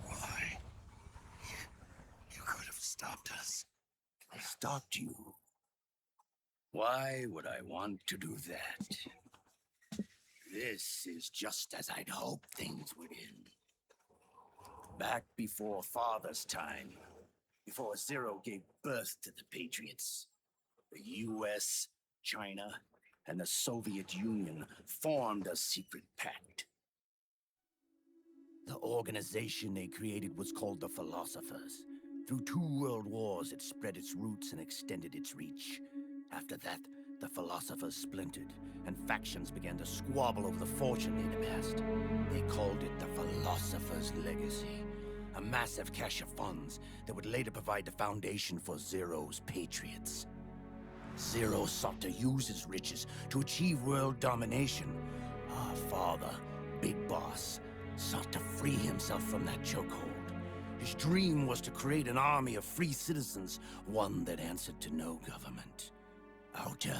E: Why? You could have stopped us.
A: I stopped you. Why would I want to do that? This is just as I'd hoped things would end. Back before Father's time, before Zero gave birth to the Patriots, the US, China, and the Soviet Union formed a secret pact. The organization they created was called the Philosophers. Through 2 world wars, it spread its roots and extended its reach. After that, The philosophers splintered, and factions began to squabble over the fortune they'd amassed. They called it the Philosopher's Legacy, a massive cache of funds that would later provide the foundation for Zero's Patriots. Zero sought to use his riches to achieve world domination. Our father, Big Boss, sought to free himself from that chokehold. His dream was to create an army of free citizens, one that answered to no government. Outer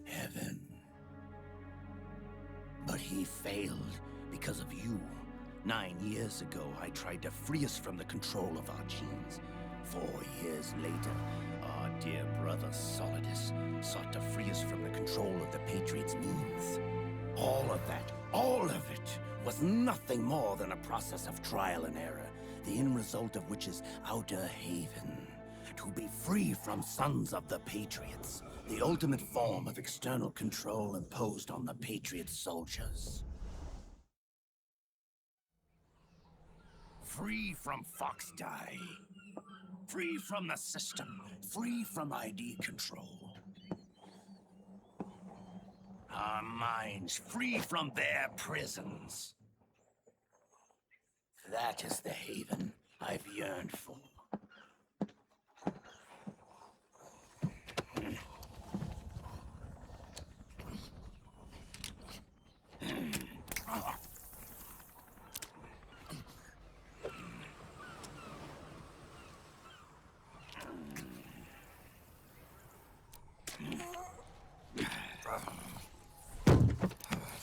A: heaven. But he failed because of you. 9 years ago, I tried to free us from the control of our genes. 4 years later, our dear brother Solidus sought to free us from the control of the Patriots' means. All of it, was nothing more than a process of trial and error, the end result of which is Outer Haven. To be free from sons of the Patriots, the ultimate form of external control imposed on the Patriot soldiers. Free from Fox Die. Free from the system. Free from ID control. Our minds free from their prisons. That is the haven I've yearned for.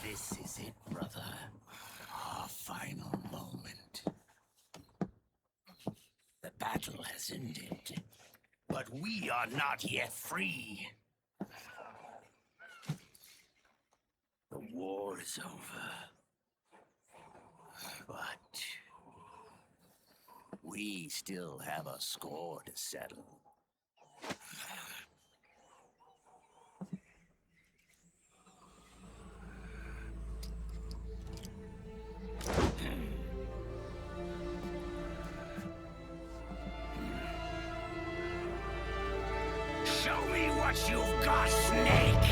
A: This is it, brother. Our final moment. The battle has ended, but we are not yet free. The war is over, but we still have a score to settle. Show me what you've got, Snake!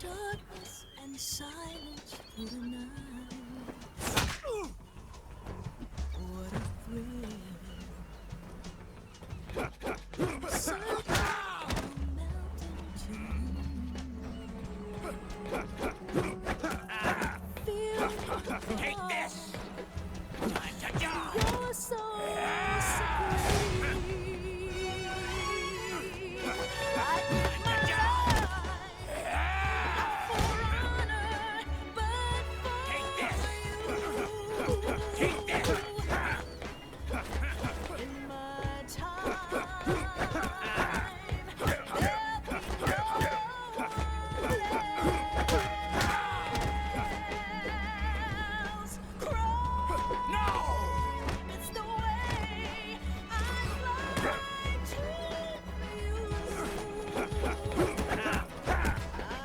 K: Darkness and silence for the night. What a thrill. Sun melting to
A: Take this! Time to die!
K: you're so supreme. I give my life not for honor, but for you.
A: Take this!
K: In my time, there'll be no else. Crime, it's the way I fly to you.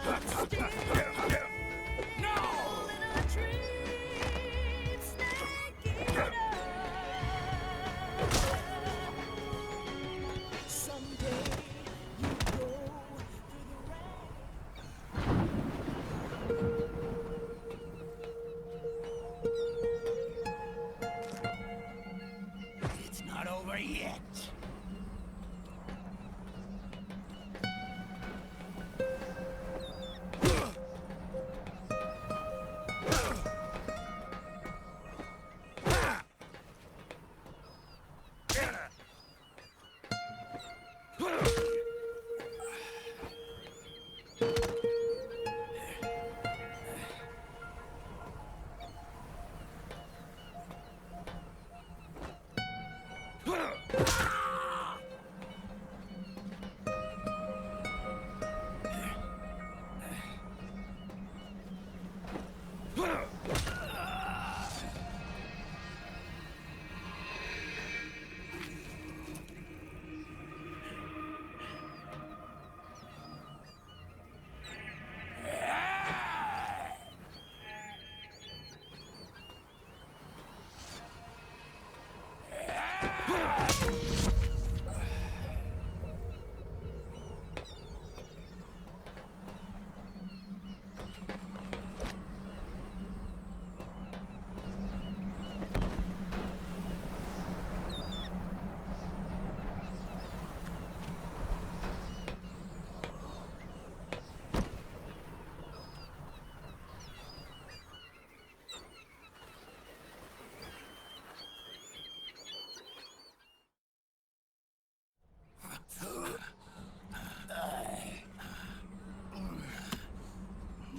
K: I'm still in a dream, snake eater. Someday you go through the rain.
A: It's not over yet.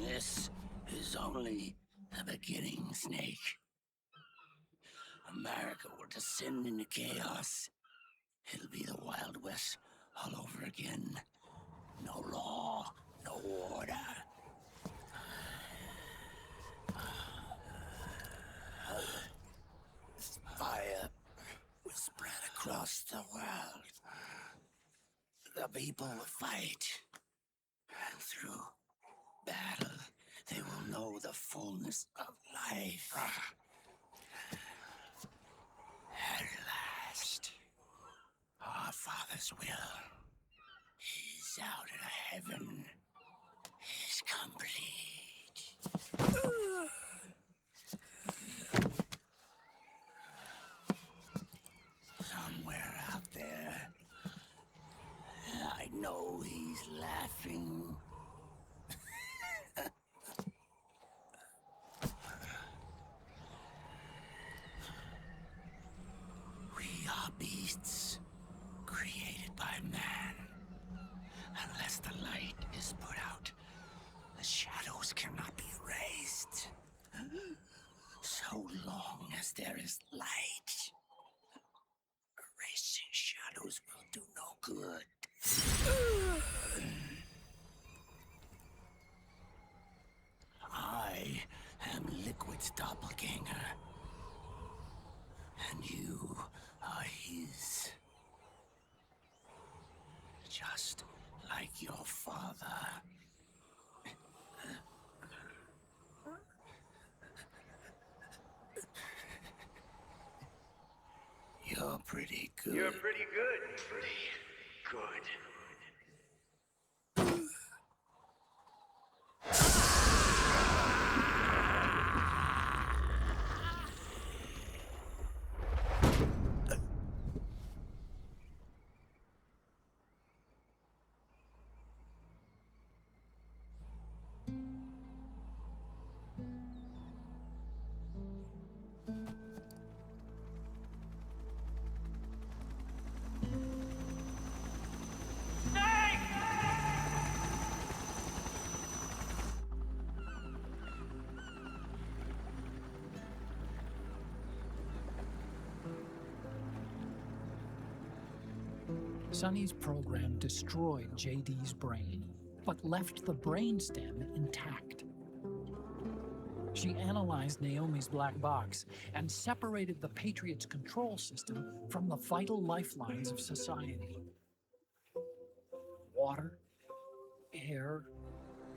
A: This is only the beginning, Snake. America will descend into chaos. It'll be the Wild West all over again. No law, no order. Fire will spread across the world. The people will fight. And through battle, they will know the fullness of life. At last, our Father's will is out of heaven, is complete. Somewhere out there, I know he's laughing. We are beasts created by man. Unless the light is put out, the shadows cannot be as there is light, erasing shadows will do no good. I am Liquid's doppelganger, and you are his. Just like your father. You're pretty good.
M: You're pretty good. Pretty good.
C: Sonny's program destroyed JD's brain, but left the brainstem intact. She analyzed Naomi's black box and separated the Patriots' control system from the vital lifelines of society. Water, air,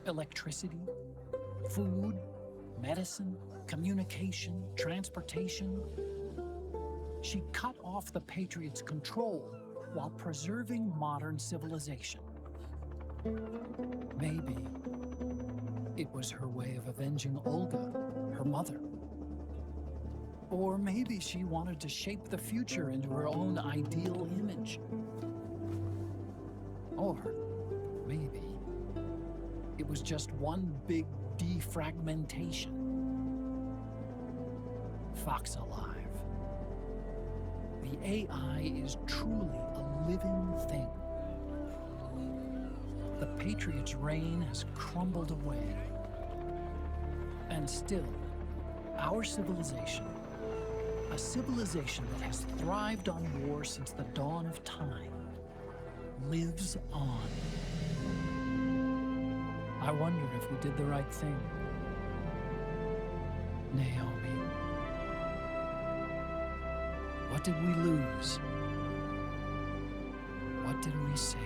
C: electricity, food, medicine, communication, transportation. She cut off the Patriots' control while preserving modern civilization. Maybe it was her way of avenging Olga, her mother. Or maybe she wanted to shape the future into her own ideal image. Or maybe it was just one big defragmentation. Fox alive. The AI is truly a living thing. The Patriots' reign has crumbled away. And still, our civilization, a civilization that has thrived on war since the dawn of time, lives on. I wonder if we did the right thing. Naomi. What did we lose? What did we save?